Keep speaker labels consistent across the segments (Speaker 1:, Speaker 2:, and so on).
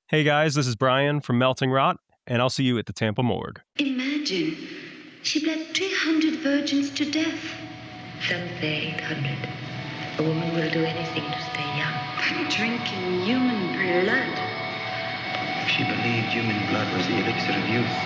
Speaker 1: Hey guys, this is Brian from Melting Rot, and I'll see you at the Tampa Morgue.
Speaker 2: Imagine, she bled 300 virgins to death.
Speaker 3: Some say 800. A woman will do anything to stay young.
Speaker 2: But drinking human blood.
Speaker 4: She believed human blood was the elixir of youth.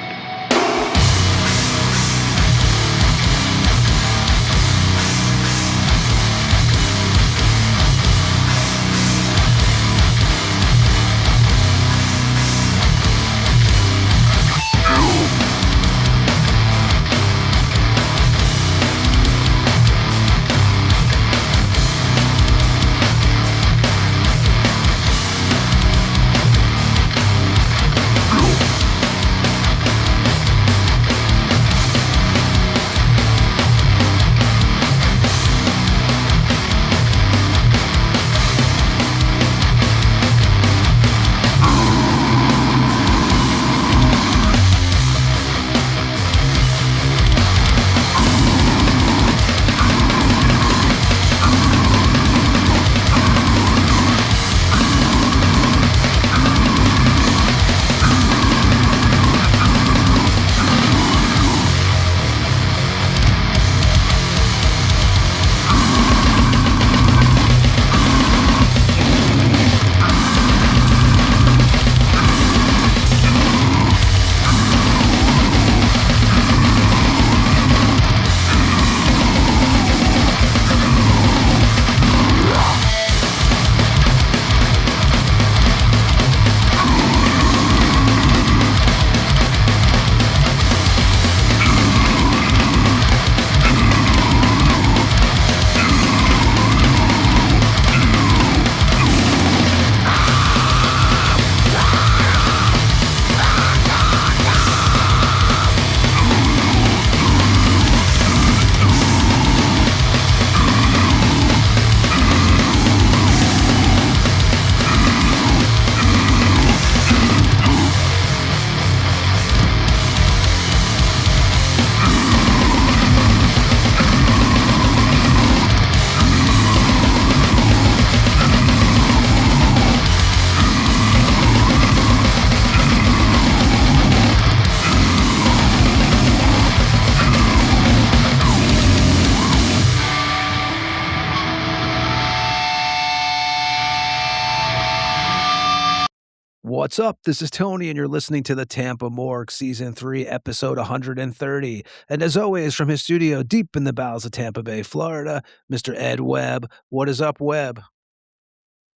Speaker 5: What's up? This is Tony, and you're listening to the Tampa Morgue, Season 3, Episode 130. And as always, from his studio deep in the bowels of Tampa Bay, Florida, Mr. Ed Webb. What is up, Webb?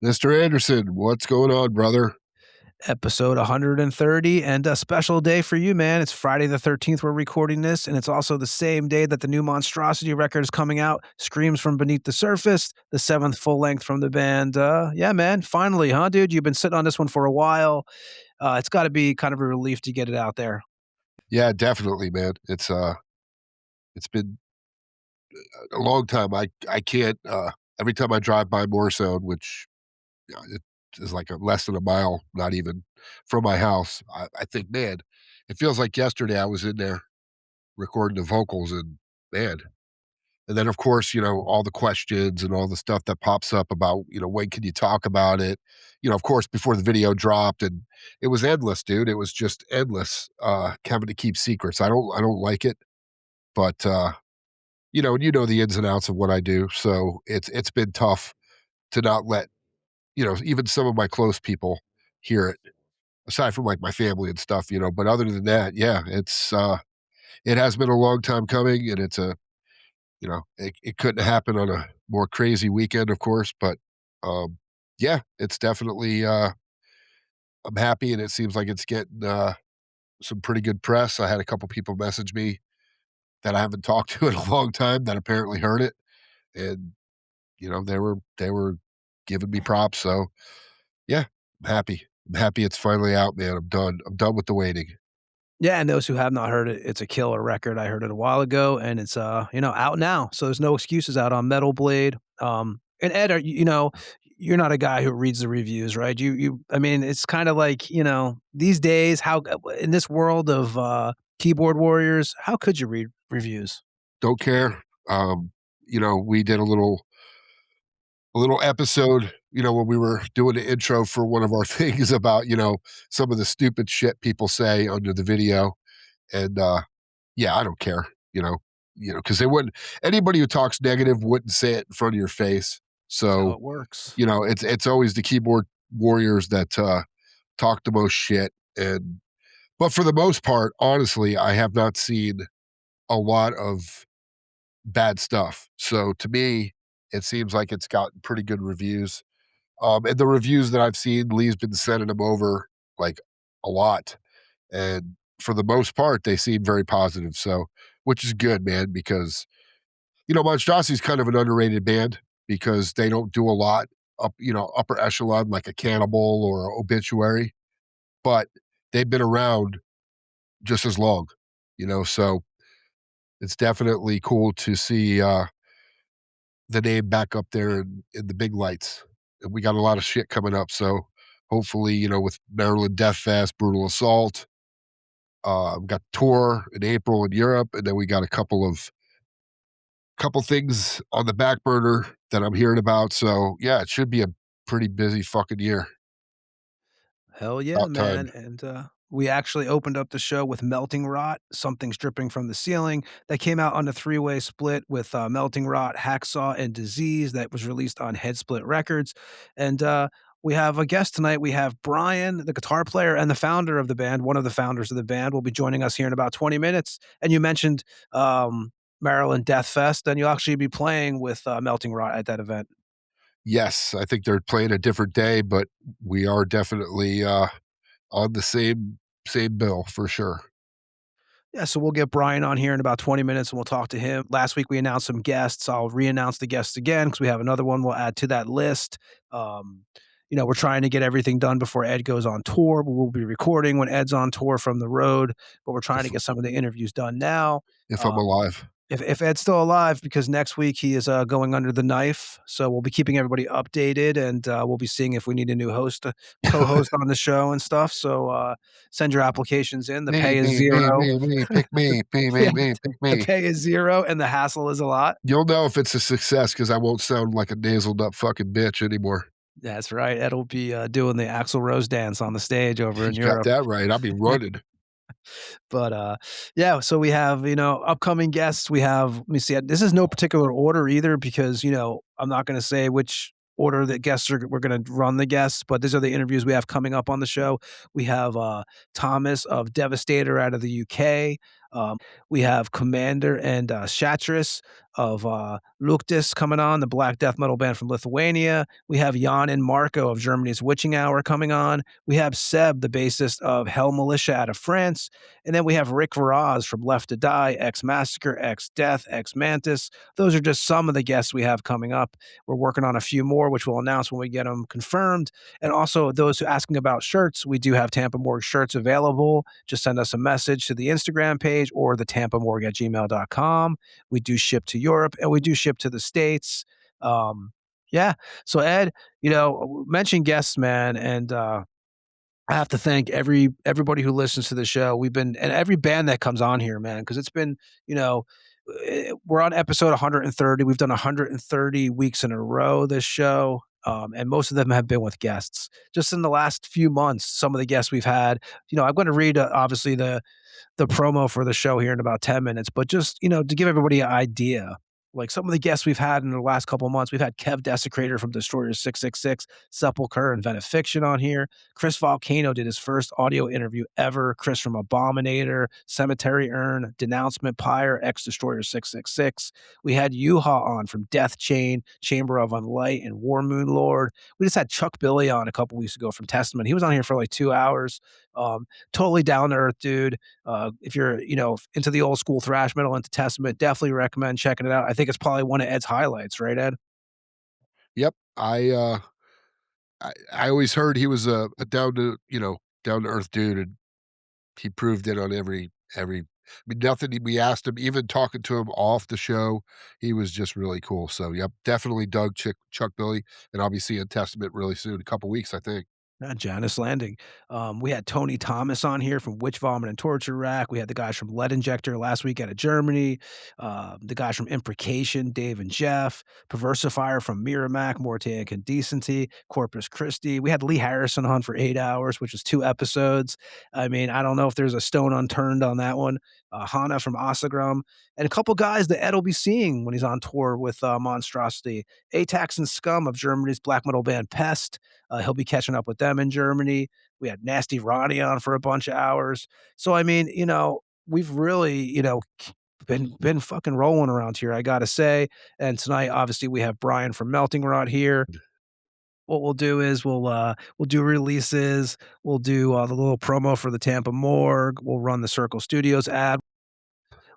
Speaker 6: Mr. Anderson, what's going on, brother?
Speaker 5: Episode 130, and a special day for you, man. It's Friday the 13th we're recording this, and it's also the same day that the new Monstrosity record is coming out, Screams from Beneath the Surface, the 7th full length from the band. Yeah, man, finally, huh, dude? You've been sitting on this one for a while. It's got to be kind of a relief to get it out there.
Speaker 6: Yeah, definitely, man. It's been a long time. I can't every time I drive by Morrison, which it is like less than a mile, not even from my house, I think, man, it feels like yesterday I was in there recording the vocals, and man. And then, of course, all the questions and all the stuff that pops up about, when can you talk about it? Of course, before the video dropped, and it was endless, dude. It was just endless, having to keep secrets. I don't like it, but, and you know the ins and outs of what I do. So it's been tough to not let, even some of my close people hear it, aside from like my family and stuff, but other than that, yeah, it has been a long time coming, and it couldn't happen on a more crazy weekend, of course, but, yeah, it's definitely, I'm happy, and it seems like it's getting, some pretty good press. I had a couple people message me that I haven't talked to in a long time that apparently heard it, and, they were giving me props, so, yeah, I'm happy. I'm happy it's finally out, man. I'm done. I'm done with the waiting.
Speaker 5: Yeah, and those who have not heard it, it's a killer record. I heard it a while ago, and it's out now. So there's no excuses out on Metal Blade. And Ed, you're not a guy who reads the reviews, right? I mean, it's kind of like, these days, how in this world of keyboard warriors, how could you read reviews?
Speaker 6: Don't care. We did a little episode, when we were doing the intro for one of our things about, some of the stupid shit people say under the video. And yeah, I don't care, because they wouldn't anybody who talks negative wouldn't say it in front of your face.
Speaker 5: That's how
Speaker 6: So,
Speaker 5: it works.
Speaker 6: it's always the keyboard warriors that talk the most shit. And but for the most part, honestly, I have not seen a lot of bad stuff. So to me, it seems like it's gotten pretty good reviews. And the reviews that I've seen, Lee's been sending them over like a lot. And for the most part, they seem very positive. So, which is good, man, because, Monstrosity's kind of an underrated band because they don't do a lot upper echelon like a Cannibal or a Obituary, but they've been around just as long, so it's definitely cool to see the name back up there in the big lights. And we got a lot of shit coming up. So hopefully, with Maryland Death Fest, Brutal Assault, we got tour in April in Europe, and then we got a couple things on the back burner that I'm hearing about. So yeah, it should be a pretty busy fucking year.
Speaker 5: Hell yeah,
Speaker 6: About time.
Speaker 5: man, and, we actually opened up the show with Melting Rot, Something's Dripping from the Ceiling. That came out on a three-way split with, Melting Rot, Hacksaw, and Disease that was released on Headsplit Records, and, we have a guest tonight. We have Brian, the guitar player and the founder of the band, one of the founders of the band, will be joining us here in about 20 minutes, and you mentioned, Maryland Death Fest, and you'll actually be playing with, Melting Rot at that event.
Speaker 6: Yes, I think they're playing a different day, but we are definitely on the same bill for sure.
Speaker 5: Yeah, so we'll get Brian on here in about 20 minutes and we'll talk to him. Last week we announced some guests. I'll re-announce the guests again because we have another one we'll add to that list. Um, we're trying to get everything done before Ed goes on tour. We'll be recording when Ed's on tour from the road, but we're trying to
Speaker 6: If
Speaker 5: get some of the interviews done now.
Speaker 6: if I'm
Speaker 5: Um,
Speaker 6: alive.
Speaker 5: if Ed's still alive, because next week he is going under the knife, so we'll be keeping everybody updated, and we'll be seeing if we need a new host, co-host on the show and stuff. So send your applications in. The
Speaker 6: Me,
Speaker 5: pay is
Speaker 6: me, me,
Speaker 5: zero.
Speaker 6: me, me, pick me, me,
Speaker 5: Yeah,
Speaker 6: me, me, pick
Speaker 5: the
Speaker 6: me.
Speaker 5: pay is zero, and the hassle is a lot.
Speaker 6: You'll know if it's a success because I won't sound like a nasaled up fucking bitch anymore.
Speaker 5: That's right. Ed'll be doing the Axl Rose dance on the stage over
Speaker 6: You
Speaker 5: in
Speaker 6: got
Speaker 5: Europe.
Speaker 6: that right. I'll be running.
Speaker 5: But yeah, so we have upcoming guests. We have, let me see. This is no particular order either because I'm not going to say which order that guests are. We're going to run the guests, but these are the interviews we have coming up on the show. We have Thomas of Devastator out of the UK. We have Commander and Shatris of Luktis coming on, the black death metal band from Lithuania. We have Jan and Marco of Germany's Witching Hour coming on. We have Seb, the bassist of Hell Militia out of France. And then we have Rick Varaz from Left to Die, ex-Massacre, ex-Death, ex-Mantis. Those are just some of the guests we have coming up. We're working on a few more, which we'll announce when we get them confirmed. And also, those who are asking about shirts, we do have Tampa Morgue shirts available. Just send us a message to the Instagram page or the tampamorgue@gmail.com. We do ship to Europe and we do ship to the States. Yeah. So, Ed, mention guests, man. And I have to thank everybody who listens to the show. And every band that comes on here, man, because it's been, we're on episode 130. We've done 130 weeks in a row this show. And most of them have been with guests. Just in the last few months, some of the guests we've had, I'm going to read obviously the promo for the show here in about 10 minutes, but just, to give everybody an idea, like some of the guests we've had in the last couple of months, we've had Kev Desecrator from Destroyer 666, Sepulcher, and Venefiction on here. Chris Volcano did his first audio interview ever. Chris from Abominator, Cemetery Urn, Denouncement Pyre, ex-Destroyer 666. We had Yuha on from Death Chain, Chamber of Unlight, and War Moon Lord. We just had Chuck Billy on a couple weeks ago from Testament. He was on here for like 2 hours. Totally down to earth dude. If you're, into the old school thrash metal, into Testament, definitely recommend checking it out. I think it's probably one of Ed's highlights, right, Ed?
Speaker 6: Yep. I always heard he was a down to earth dude, and he proved it on every. I mean, nothing. We asked him, even talking to him off the show, he was just really cool. So, yep, definitely Chuck Billy, and I'll be seeing Testament really soon, a couple weeks, I think.
Speaker 5: Janice Landing. We had Tony Thomas on here from Witch Vomit and Torture Rack. We had the guys from Lead Injector last week out of Germany. The guys from Imprecation, Dave and Jeff. Perversifier from Miramac, Mortaic and Decency. Corpus Christi. We had Lee Harrison on for 8 hours, which was 2 episodes. I mean, I don't know if there's a stone unturned on that one. Hana from Asagram. And a couple guys that Ed will be seeing when he's on tour with Monstrosity. Atax and Scum of Germany's black metal band Pest. He'll be catching up with them in Germany. We had Nasty Ronnie on for a bunch of hours. So I mean, we've really, been fucking rolling around here, I gotta say. And tonight, obviously, we have Brian from Melting Rot here. What we'll do is we'll do releases. We'll do the little promo for the Tampa Morgue. We'll run the Circle Studios ad.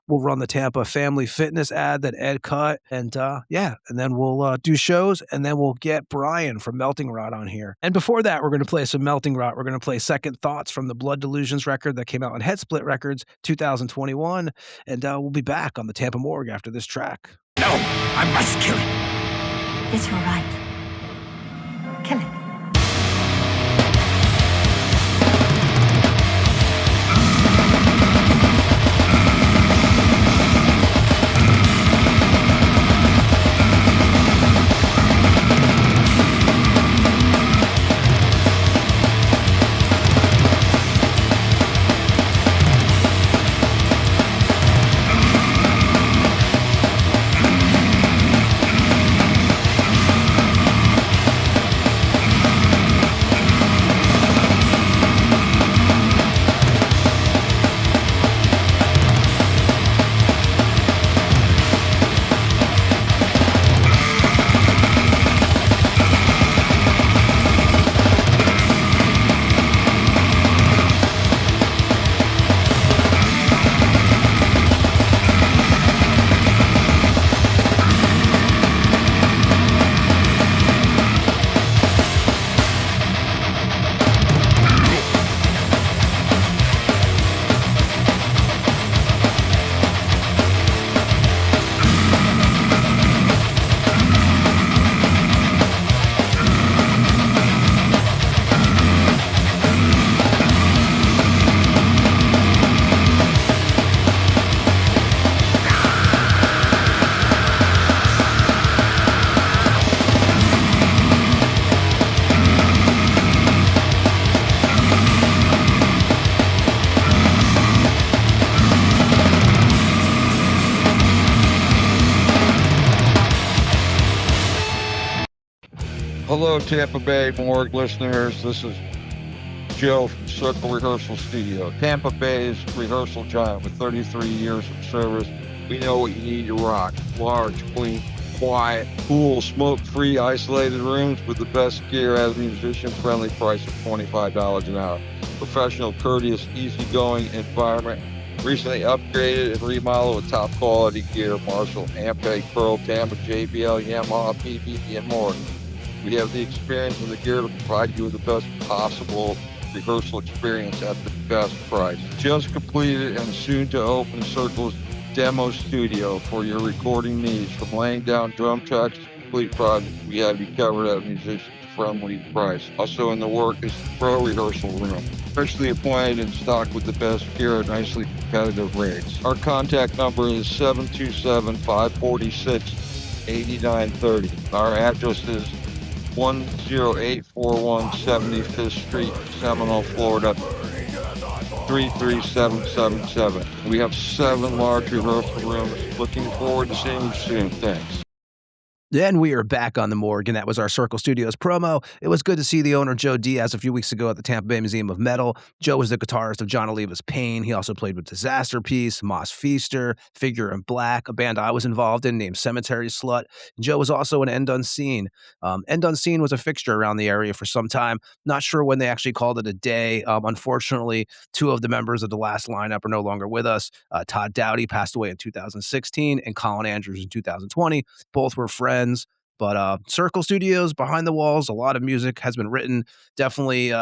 Speaker 5: We'll run the Tampa Family Fitness ad that Ed cut, and yeah, and then we'll do shows, and then we'll get Brian from Melting Rot on here. And before that, we're going to play some Melting Rot. We're going to play Second Thoughts from the Blood Delusions record that came out on Head Split Records 2021, and we'll be back on the Tampa Morgue after this track.
Speaker 7: No, I must kill him.
Speaker 2: It's all right. Kill him.
Speaker 8: Hello, Tampa Bay Morgue listeners. This is Joe from Circle Rehearsal Studio, Tampa Bay's rehearsal giant with 33 years of service. We know what you need to rock. Large, clean, quiet, cool, smoke-free, isolated rooms with the best gear at a musician-friendly price of $25 an hour. Professional, courteous, easygoing environment. Recently upgraded and remodeled with top-quality gear, Marshall, Ampeg, Pearl, Tampa, JBL, Yamaha, PPP, and more. We have the experience and the gear to provide you with the best possible rehearsal experience at the best price. Just completed and soon to open Circle's demo studio for your recording needs. From laying down drum tracks to complete projects, we have you covered at a musician-friendly price. Also in the work is the Pro Rehearsal Room, freshly appointed and stocked with the best gear at nicely competitive rates. Our contact number is 727-546-8930. Our address is 10841 75th Street, Seminole, Florida, 33777. We have 7 large rehearsal rooms. Looking forward to seeing you soon. Thanks.
Speaker 5: Then we are back on the Morgue, and that was our Circle Studios promo. It was good to see the owner, Joe Diaz, a few weeks ago at the Tampa Bay Museum of Metal. Joe was the guitarist of John Oliva's Pain. He also played with Disaster Piece, Moss Feaster, Figure in Black, a band I was involved in named Cemetery Slut. Joe was also an End Unseen. End Unseen was a fixture around the area for some time. Not sure when they actually called it a day. Unfortunately, 2 of the members of the last lineup are no longer with us. Todd Dowdy passed away in 2016, and Colin Andrews in 2020. Both were friends. But Circle Studios, behind the walls, a lot of music has been written. Definitely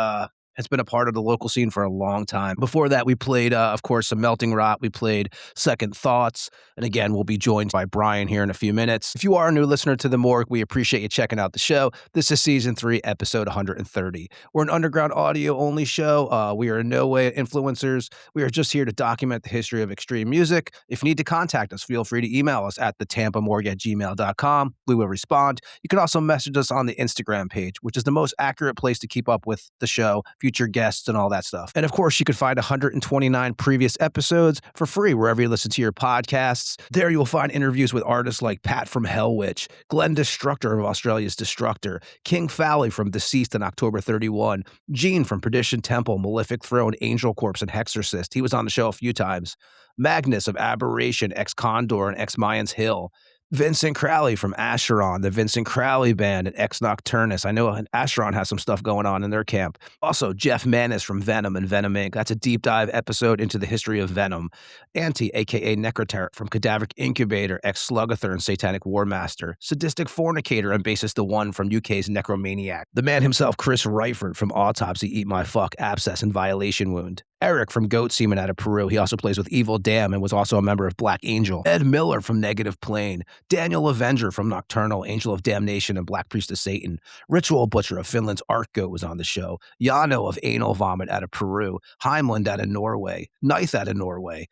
Speaker 5: Has been a part of the local scene for a long time. Before that, we played, of course, some Melting Rot. We played Second Thoughts. And again, we'll be joined by Brian here in a few minutes. If you are a new listener to The Morgue, we appreciate you checking out the show. This is Season 3, Episode 130. We're an underground audio-only show. We are in no way influencers. We are just here to document the history of extreme music. If you need to contact us, feel free to email us at thetampamorgue@gmail.com. We will respond. You can also message us on the Instagram page, which is the most accurate place to keep up with the show, future guests, and all that stuff. And of course, you can find 129 previous episodes for free wherever you listen to your podcasts. There you'll find interviews with artists like Pat from Hellwitch, Glenn Destructor of Australia's Destructor, King Fally from Deceased and October 31, Gene from Perdition Temple, Malefic Throne, Angel Corpse, and Hexorcist. He was on the show a few times. Magnus of Aberration, ex-Condor, and ex-Mayans Hill. Vincent Crowley from Acheron, the Vincent Crowley Band, and Ex Nocturnus. I know Acheron has some stuff going on in their camp. Also, Jeff Manis from Venom and Venom Inc. That's a deep dive episode into the history of Venom. Anti, a.k.a. Necroterror from Cadaveric Incubator, ex-Slugother and Satanic Warmaster. Sadistic Fornicator and bassist The One from UK's Necromaniac. The man himself, Chris Reifert from Autopsy, Eat My Fuck, Abscess, and Violation Wound. Eric from Goat Semen out of Peru. He also plays with Evil Dam and was also a member of Black Angel. Ed Miller from Negative Plane. Daniel Avenger from Nocturnal, Angel of Damnation, and Black Priest of Satan. Ritual Butcher of Finland's Art Goat was on the show. Yano of Anal Vomit out of Peru. Heimland out of Norway. Knife out of Norway.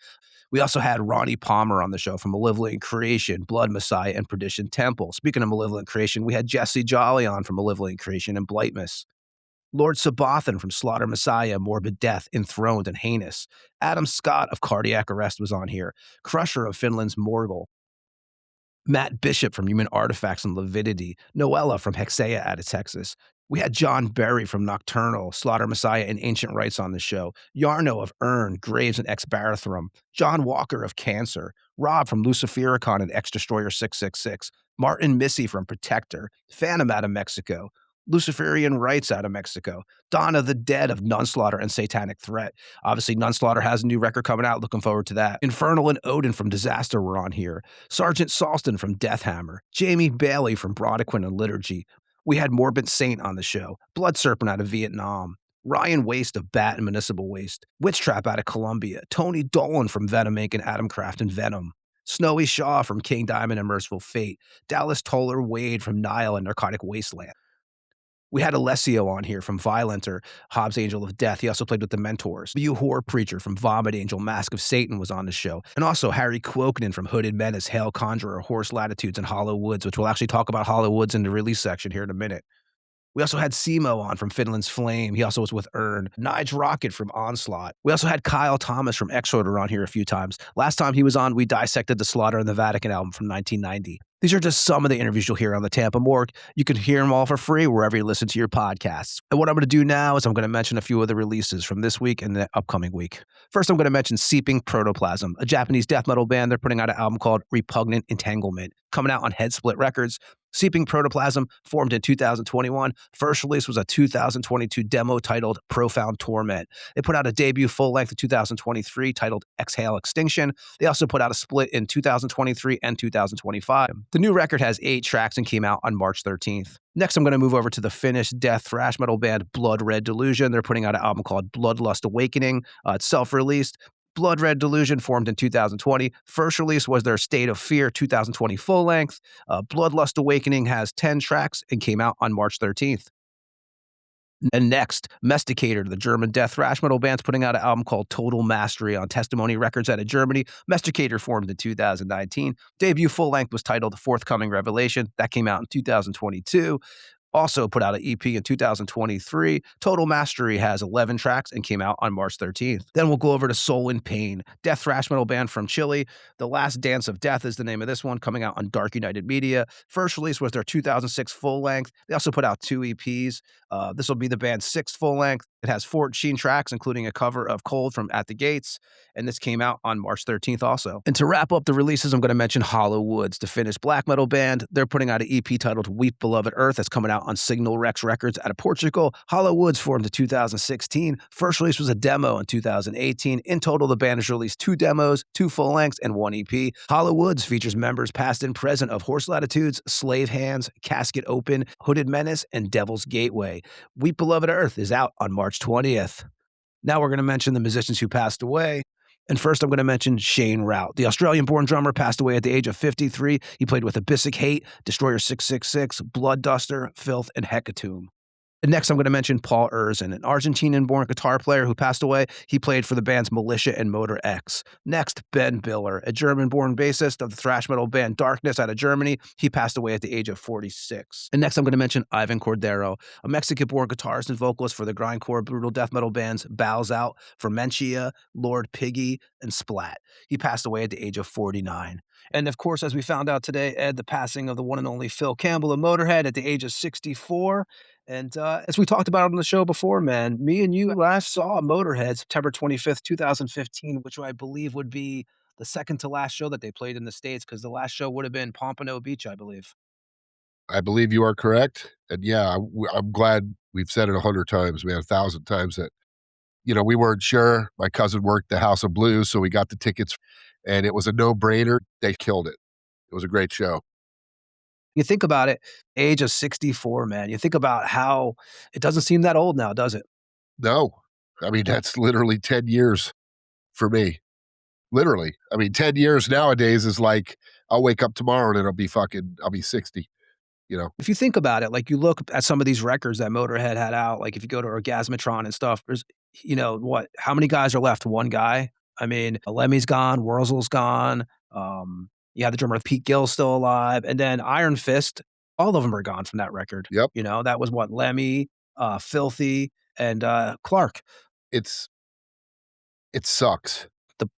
Speaker 5: We also had Ronnie Palmer on the show from Malevolent Creation, Blood Messiah, and Perdition Temple. Speaking of Malevolent Creation, we had Jesse Jolly on from Malevolent Creation and Blightmas. Lord Sabathan from Slaughter Messiah, Morbid Death, Enthroned, and Heinous. Adam Scott of Cardiac Arrest was on here. Crusher of Finland's Morgul. Matt Bishop from Human Artifacts and Lividity. Noella from Hexea out of Texas. We had John Berry from Nocturnal, Slaughter Messiah, and Ancient Rites on the show. Yarno of Urn, Graves, and Ex-Barathrum. John Walker of Cancer. Rob from Lucifericon and Ex-Destroyer 666. Martin Missy from Protector. Phantom out of Mexico. Luciferian Rites out of Mexico. Dawn of the Dead of Nunslaughter and Satanic Threat. Obviously, Nunslaughter has a new record coming out. Looking forward to that. Infernal and Odin from Disaster were on here. Sergeant Salston from Deathhammer. Jamie Bailey from Brodequin and Liturgy. We had Morbid Saint on the show. Blood Serpent out of Vietnam. Ryan Waste of Bat and Municipal Waste. Witch Trap out of Colombia. Tony Dolan from Venom Inc. and Adamcraft and Venom. Snowy Shaw from King Diamond and Merciful Fate. Dallas Toller Wade from Nile and Narcotic Wasteland. We had Alessio on here from Violenter, Hobbs Angel of Death. He also played with the Mentors. You Whore Preacher from Vomit Angel, Mask of Satan was on the show. And also Harry Quokenen from Hooded Menace, Hail Conjurer, Horse Latitudes, and Hollow Woods, which we'll actually talk about Hollow Woods in the release section here in a minute. We also had Simo on from Finland's Flame. He also was with Urn. Nige Rocket from Onslaught. We also had Kyle Thomas from Exorder on here a few times. Last time he was on, we dissected the Slaughter in the Vatican album from 1990. These are just some of the interviews you'll hear on the Tampa Morgue. You can hear them all for free wherever you listen to your podcasts. And what I'm going to do now is I'm going to mention a few of the releases from this week and the upcoming week. First, I'm going to mention Seeping Protoplasm, a Japanese death metal band. They're putting out an album called Repugnant Entanglement, coming out on Headsplit Records. Seeping Protoplasm formed in 2021. First release was a 2022 demo titled Profound Torment. They put out a debut full-length in 2023 titled Exhale Extinction. They also put out a split in 2023 and 2025. The new record has 8 tracks and came out on March 13th. Next, I'm going to move over to the Finnish death thrash metal band Blood Red Delusion. They're putting out an album called Bloodlust Awakening. It's self-released. Blood Red Delusion formed in 2020. First release was their State of Fear 2020 full length. Bloodlust Awakening has 10 tracks and came out on March 13th. And next, Mesticator, the German death thrash metal band's putting out an album called Total Mastery on Testimony Records out of Germany. Mesticator formed in 2019. Debut full length was titled Forthcoming Revelation. That came out in 2022. Also put out an EP in 2023. Total Mastery has 11 tracks and came out on March 13th. Then we'll go over to Soul in Pain, death thrash metal band from Chile. The Last Dance of Death is the name of this one, coming out on Dark United Media. First release was their 2006 full length. They also put out 2 EPs. This will be the band's 6th full length. It has 14 tracks, including a cover of Cold from At the Gates, and this came out on March 13th also. And to wrap up the releases, I'm going to mention Hollow Woods, the Finnish black metal band. They're putting out an EP titled Weep Beloved Earth that's coming out on Signal Rex Records out of Portugal. Hollow Woods formed in 2016. First release was a demo in 2018. In total, the band has released 2 demos, 2 full lengths, and 1 EP. Hollow Woods features members past and present of Horse Latitudes, Slave Hands, Casket Open, Hooded Menace, and Devil's Gateway. Weep Beloved Earth is out on March 20th. Now we're going to mention the musicians who passed away. And first, I'm going to mention Shane Rout. The Australian-born drummer passed away at the age of 53. He played with Abyssic Hate, Destroyer 666, Blood Duster, Filth, and Hecatomb. And next, I'm going to mention Paul Erzin, an Argentinian-born guitar player who passed away. He played for the bands Militia and Motor X. Next, Ben Biller, a German-born bassist of the thrash metal band Darkness out of Germany. He passed away at the age of 46. And next, I'm going to mention Ivan Cordero, a Mexican-born guitarist and vocalist for the grindcore brutal death metal bands Bows Out, Fermentia, Lord Piggy, and Splat. He passed away at the age of 49. And of course, as we found out today, Ed, the passing of the one and only Phil Campbell of Motorhead at the age of 64. And as we talked about on the show before, man, me and you last saw Motorhead September 25th, 2015, which I believe would be the second to last show that they played in the States, because the last show would have been Pompano Beach, I believe.
Speaker 6: I believe you are correct. And yeah, I'm glad we've said it 100 times, man, 1,000 times that, we weren't sure. My cousin worked the House of Blues, so we got the tickets, and it was a no-brainer. They killed it. It was a great show.
Speaker 5: You think about it, age of 64, man. You think about how it doesn't seem that old now, does it?
Speaker 6: No. I mean, that's literally 10 years for me. Literally. I mean, 10 years nowadays is like, I'll wake up tomorrow and I'll be 60,
Speaker 5: If you think about it, like you look at some of these records that Motorhead had out, like if you go to Orgasmatron and stuff, there's, how many guys are left? One guy? I mean, Lemmy's gone, Wurzel's gone, yeah, the drummer Pete Gill's still alive. And then Iron Fist, all of them are gone from that record.
Speaker 6: Yep.
Speaker 5: That was what, Lemmy, Filthy, and Clark.
Speaker 6: It sucks.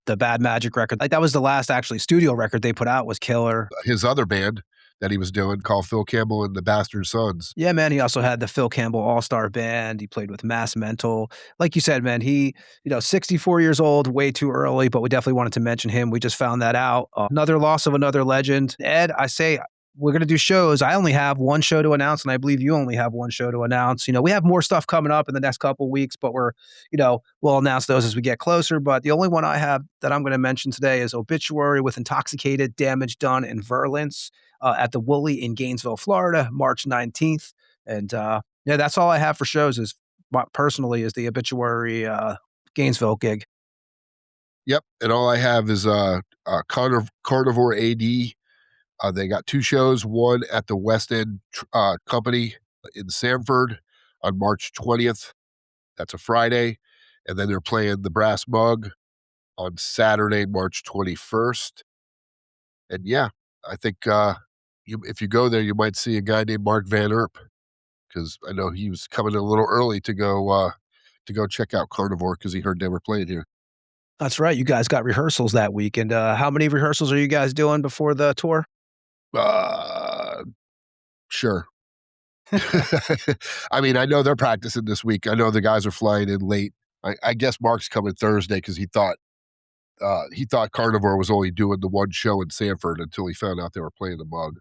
Speaker 5: The Bad Magic record. Like that was the last actually studio record they put out was killer.
Speaker 6: His other band that he was doing called Phil Campbell and the Bastard Sons.
Speaker 5: Yeah, man. He also had the Phil Campbell All-Star Band. He played with Mass Mental. Like you said, man, he, 64 years old, way too early, but we definitely wanted to mention him. We just found that out. Another loss of another legend. Ed, I say we're going to do shows. I only have one show to announce, and I believe you only have one show to announce. We have more stuff coming up in the next couple of weeks, but we'll announce those as we get closer. But the only one I have that I'm going to mention today is Obituary with Intoxicated, Damage Done, and Virulence at the Woolly in Gainesville, Florida, March 19th. And that's all I have for shows is the Obituary Gainesville gig.
Speaker 6: Yep. And all I have is Carnivore AD. They got 2 shows, one at the West End Company in Sanford on March 20th. That's a Friday. And then they're playing the Brass Mug on Saturday, March 21st. And yeah, I think if you go there, you might see a guy named Mark Van Erp, because I know he was coming a little early to go check out Carnivore because he heard they were playing here.
Speaker 5: That's right. You guys got rehearsals that week. And how many rehearsals are you guys doing before the tour?
Speaker 6: Sure. I mean, I know they're practicing this week. I know the guys are flying in late. I guess Mark's coming Thursday because he thought Carnivore was only doing the one show in Sanford until he found out they were playing the Mug.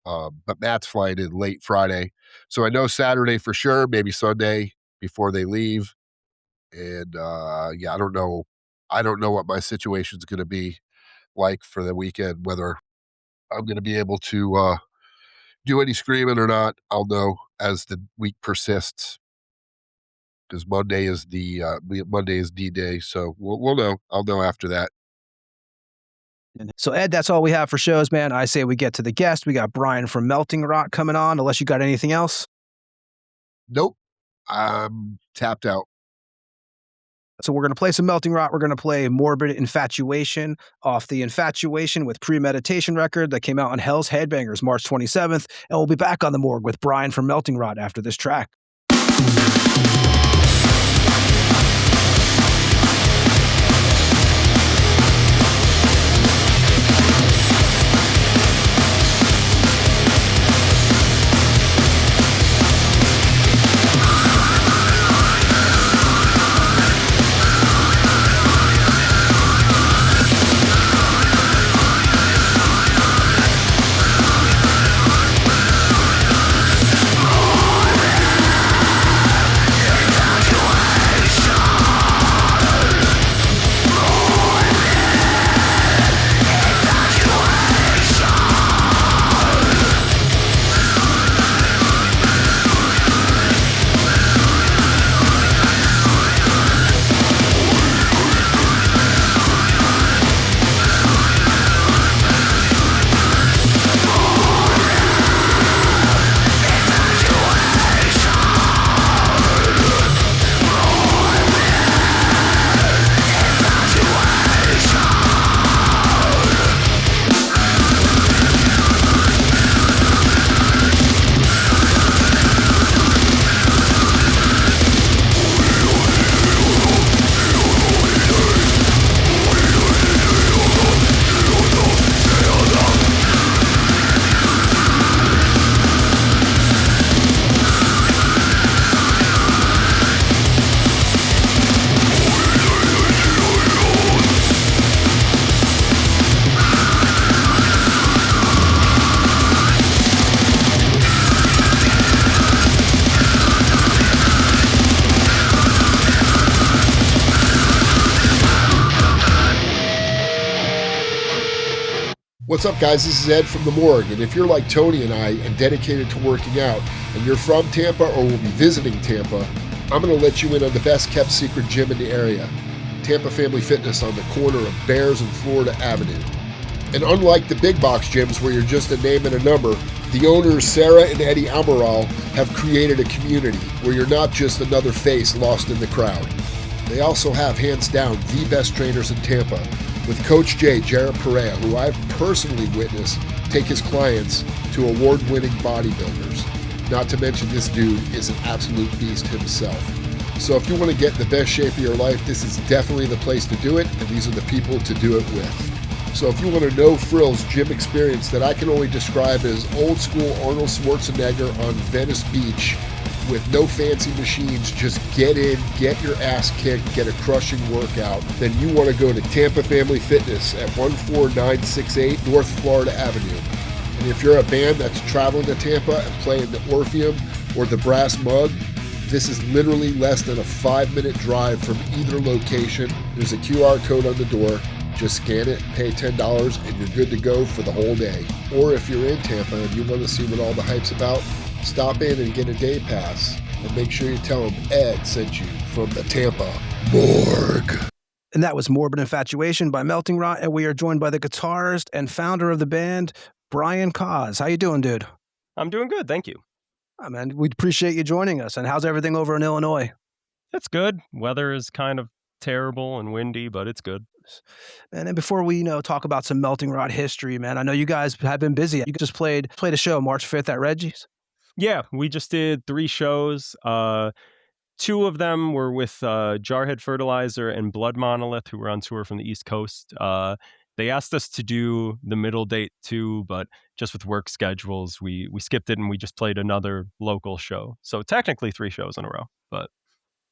Speaker 6: But Matt's flying in late Friday. So I know Saturday for sure, maybe Sunday before they leave. And I don't know. I don't know what my situation's going to be like for the weekend, whether I'm going to be able to do any screaming or not. I'll know as the week persists, because Monday is D-Day. So we'll know. I'll know after that.
Speaker 5: So Ed, that's all we have for shows, man. I say we get to the guest. We got Brian from Melting Rot coming on, unless you got anything else.
Speaker 6: Nope. I'm tapped out.
Speaker 5: So we're going to play some Melting Rot. We're going to play Morbid Infatuation off the Infatuation with Premeditation record that came out on Hells Headbangers March 27th. And we'll be back on the Morgue with Brian from Melting Rot after this track.
Speaker 7: Oh!
Speaker 6: What's up, guys? This is Ed from the Morgue, and if you're like Tony and I and dedicated to working out, and you're from Tampa or will be visiting Tampa, I'm going to let you in on the best kept secret gym in the area, Tampa Family Fitness on the corner of Bears and Florida Avenue. And unlike the big box gyms where you're just a name and a number, the owners Sarah and Eddie Amaral have created a community where you're not just another face lost in the crowd. They also have, hands down, the best trainers in Tampa, with Coach J, Jared Perea, who I've personally witnessed take his clients to award-winning bodybuilders. Not to mention this dude is an absolute beast himself. So if you want to get in the best shape of your life, this is definitely the place to do it, and these are the people to do it with. So if you want a no-frills gym experience that I can only describe as old-school Arnold Schwarzenegger on Venice Beach, with no fancy machines, just get in, get your ass kicked, get a crushing workout, then you want to go to Tampa Family Fitness at 14968 North Florida Avenue. And if you're a band that's traveling to Tampa and playing the Orpheum or the Brass Mug, this is literally less than a 5-minute drive from either location. There's a QR code on the door. Just scan it, pay $10, and you're good to go for the whole day. Or if you're in Tampa and you want to see what all the hype's about, stop in and get a day pass, and make sure you tell them Ed sent you from the Tampa Morgue.
Speaker 5: And that was Morbid Infatuation by Melting Rot, and we are joined by the guitarist and founder of the band, Brian Koz. How you doing, dude?
Speaker 1: I'm doing good, thank you.
Speaker 5: Oh, man, we appreciate you joining us. And how's everything over in Illinois?
Speaker 1: It's good. Weather is kind of terrible and windy, but it's good.
Speaker 5: And then before we, talk about some Melting Rot history, man, I know you guys have been busy. You just played a show March 5th at Reggie's.
Speaker 1: Yeah, we just did 3 shows. 2 of them were with Jarhead Fertilizer and Blood Monolith, who were on tour from the East Coast. They asked us to do the middle date too, but just with work schedules, we skipped it and we just played another local show. So technically 3 shows in a row, but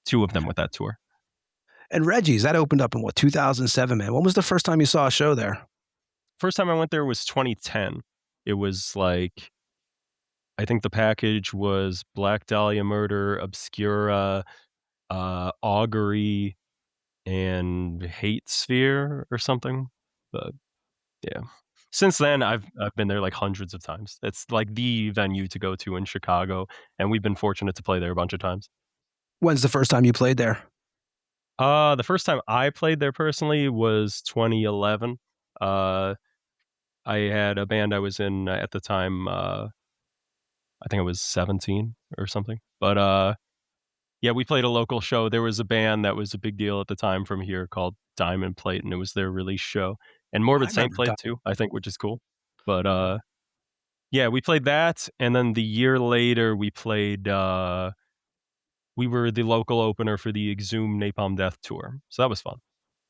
Speaker 1: 2 of them with that tour.
Speaker 5: And Reggie's, that opened up in 2007, man. When was the first time you saw a show there?
Speaker 1: First time I went there was 2010. It was like, I think the package was Black Dahlia Murder, Obscura, Augury, and Hate Sphere or something. But yeah, since then I've been there like hundreds of times. It's like the venue to go to in Chicago, and we've been fortunate to play there a bunch of times.
Speaker 5: When's the first time you played there?
Speaker 1: The first time I played there personally was 2011. I had a band I was in at the time. I think I was 17 or something. But yeah, we played a local show. There was a band that was a big deal at the time from here called Diamond Plate, and it was their release show. And Morbid Saint played too, I think, which is cool. But yeah, we played that, and then the year later we played. We were the local opener for the Exhumed Napalm Death tour, so that was fun.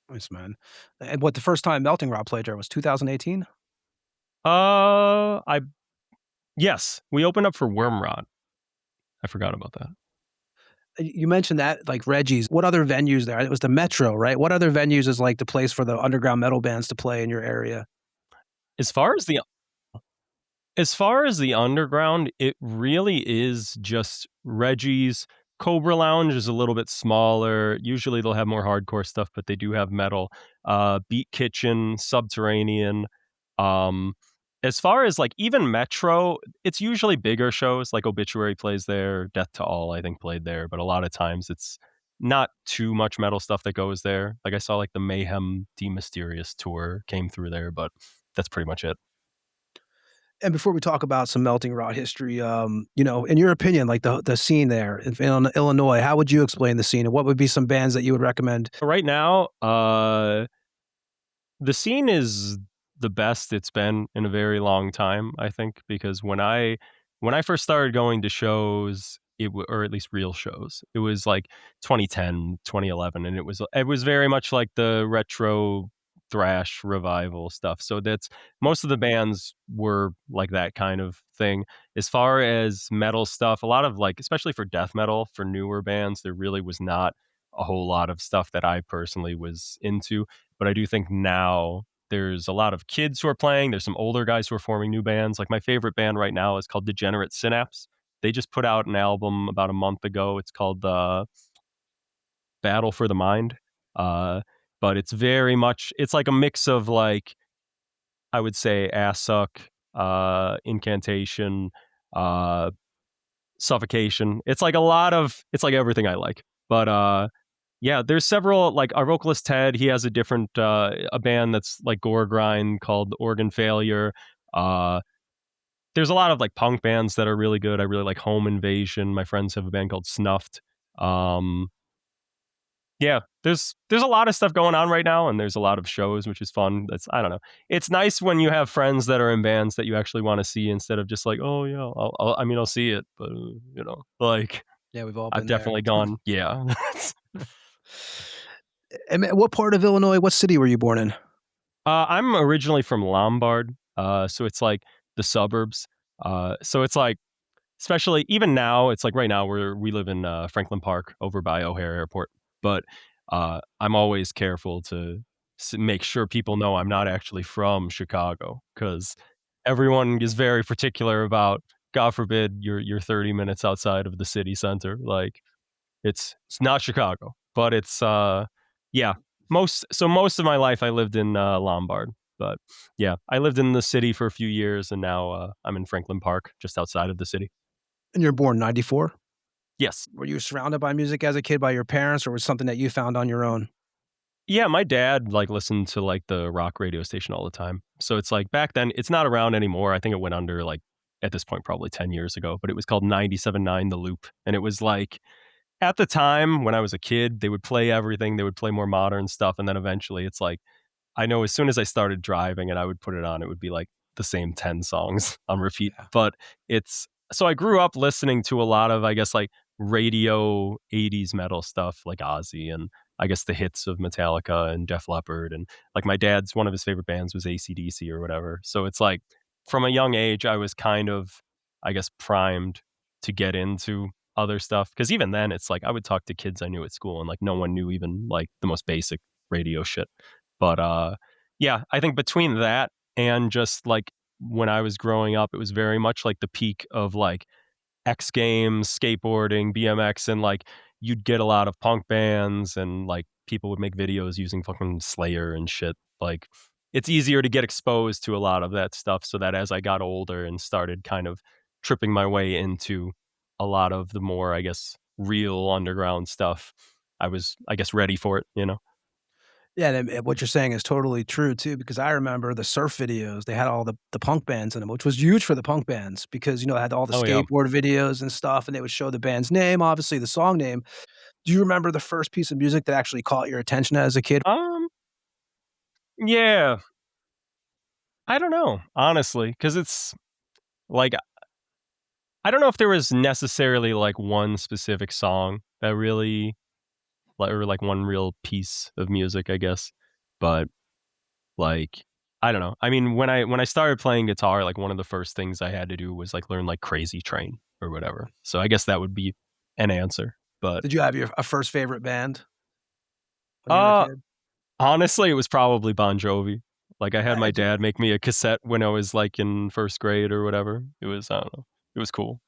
Speaker 5: Nice, man. And the first time Melting Rot played there was 2018?
Speaker 1: Yes, we opened up for Wormrot. I forgot about that.
Speaker 5: You mentioned that, like Reggie's. What other venues there? It was the Metro, right? What other venues is like the place for the underground metal bands to play in your area?
Speaker 1: As far as the underground, it really is just Reggie's. Cobra Lounge is a little bit smaller. Usually they'll have more hardcore stuff, but they do have metal. Beat Kitchen, Subterranean. As far as like even Metro, it's usually bigger shows, like Obituary plays there, Death to All I think played there, but a lot of times it's not too much metal stuff that goes there. Like I saw like the Mayhem De Mysterious tour came through there, but that's pretty much it.
Speaker 5: And before we talk about some Melting Rot history, in your opinion, like the scene there in Illinois, how would you explain the scene, and what would be some bands that you would recommend?
Speaker 1: Right now, the scene is the best it's been in a very long time, I think, because when I first started going to shows, or at least real shows, it was like 2010, 2011, and it was very much like the retro thrash revival stuff. So that's most of the bands were like that kind of thing. As far as metal stuff, a lot of like, especially for death metal, for newer bands, there really was not a whole lot of stuff that I personally was into. But I do think now there's a lot of kids who are playing. There's some older guys who are forming new bands. Like my favorite band right now is called Degenerate Synapse. They just put out an album about a month ago. It's called Battle for the Mind. But it's very much, it's like a mix of like I would say Ass Suck, Incantation, uh, Suffocation. It's like it's like everything I like. But yeah, there's several, like our vocalist Ted, he has a different a band that's like gore grind called Organ Failure. Uh there's a lot of like punk bands that are really good. I really like Home Invasion. My friends have a band called Snuffed. Um yeah, there's a lot of stuff going on right now, and there's a lot of shows, which is fun. That's, I don't know. It's nice when you have friends that are in bands that you actually want to see instead of just like, oh yeah, I mean, I'll see it, but like
Speaker 5: Yeah, we've all
Speaker 1: I've
Speaker 5: been there.
Speaker 1: definitely gone, yeah.
Speaker 5: And man, what part of Illinois, what city were you born in?
Speaker 1: I'm originally from Lombard, so it's like the suburbs. So it's like, especially even now, it's like right now we live in Franklin Park over by O'Hare Airport, but I'm always careful to make sure people know I'm not actually from Chicago, because everyone is very particular about, God forbid, you're 30 minutes outside of the city center. Like it's not Chicago, but it's yeah. Most of my life I lived in Lombard, but yeah, I lived in the city for a few years, and now I'm in Franklin Park, just outside of the city.
Speaker 5: And you're born 94?
Speaker 1: Yes.
Speaker 5: Were you surrounded by music as a kid by your parents, or was it something that you found on your own?
Speaker 1: Yeah, my dad like listened to like the rock radio station all the time. So it's like back then, it's not around anymore. I think it went under like at this point probably 10 years ago, but it was called 97.9 The Loop, and it was like, at the time when I was a kid, they would play everything. They would play more modern stuff, and then eventually it's like, I know as soon as I started driving and I would put it on, it would be like the same 10 songs on repeat.
Speaker 5: Yeah.
Speaker 1: But it's, so I grew up listening to a lot of, I guess, like radio 80s metal stuff like Ozzy, and I guess the hits of Metallica and Def Leppard. And like my dad's, one of his favorite bands was AC/DC or whatever. So it's like from a young age, I was kind of, I guess, primed to get into other stuff. Cause even then it's like I would talk to kids I knew at school, and like no one knew even like the most basic radio shit. But yeah, I think between that and just like when I was growing up, it was very much like the peak of like X Games, skateboarding, BMX, and like you'd get a lot of punk bands, and like people would make videos using fucking Slayer and shit. Like it's easier to get exposed to a lot of that stuff, so that as I got older and started kind of tripping my way into a lot of the more, I guess, real underground stuff, I was, I guess, ready for it, you know?
Speaker 5: Yeah, and what you're saying is totally true too, because I remember the surf videos, they had all the punk bands in them, which was huge for the punk bands because, they had all the
Speaker 1: Oh yeah.
Speaker 5: skateboard videos and stuff, and they would show the band's name, obviously the song name. Do you remember the first piece of music that actually caught your attention as a kid?
Speaker 1: Yeah. I don't know, honestly, because it's like, I don't know if there was necessarily like one specific song that really, like, or like one real piece of music, I guess. But like, I don't know. I mean, when I started playing guitar, like one of the first things I had to do was like learn like Crazy Train or whatever. So I guess that would be an answer. But
Speaker 5: Did you have a first favorite band when you were a
Speaker 1: uh
Speaker 5: kid?
Speaker 1: honestly, it was probably Bon Jovi. Like I had my
Speaker 5: I
Speaker 1: dad make me a cassette when I was like in first grade or whatever. It was, I don't know. It was cool.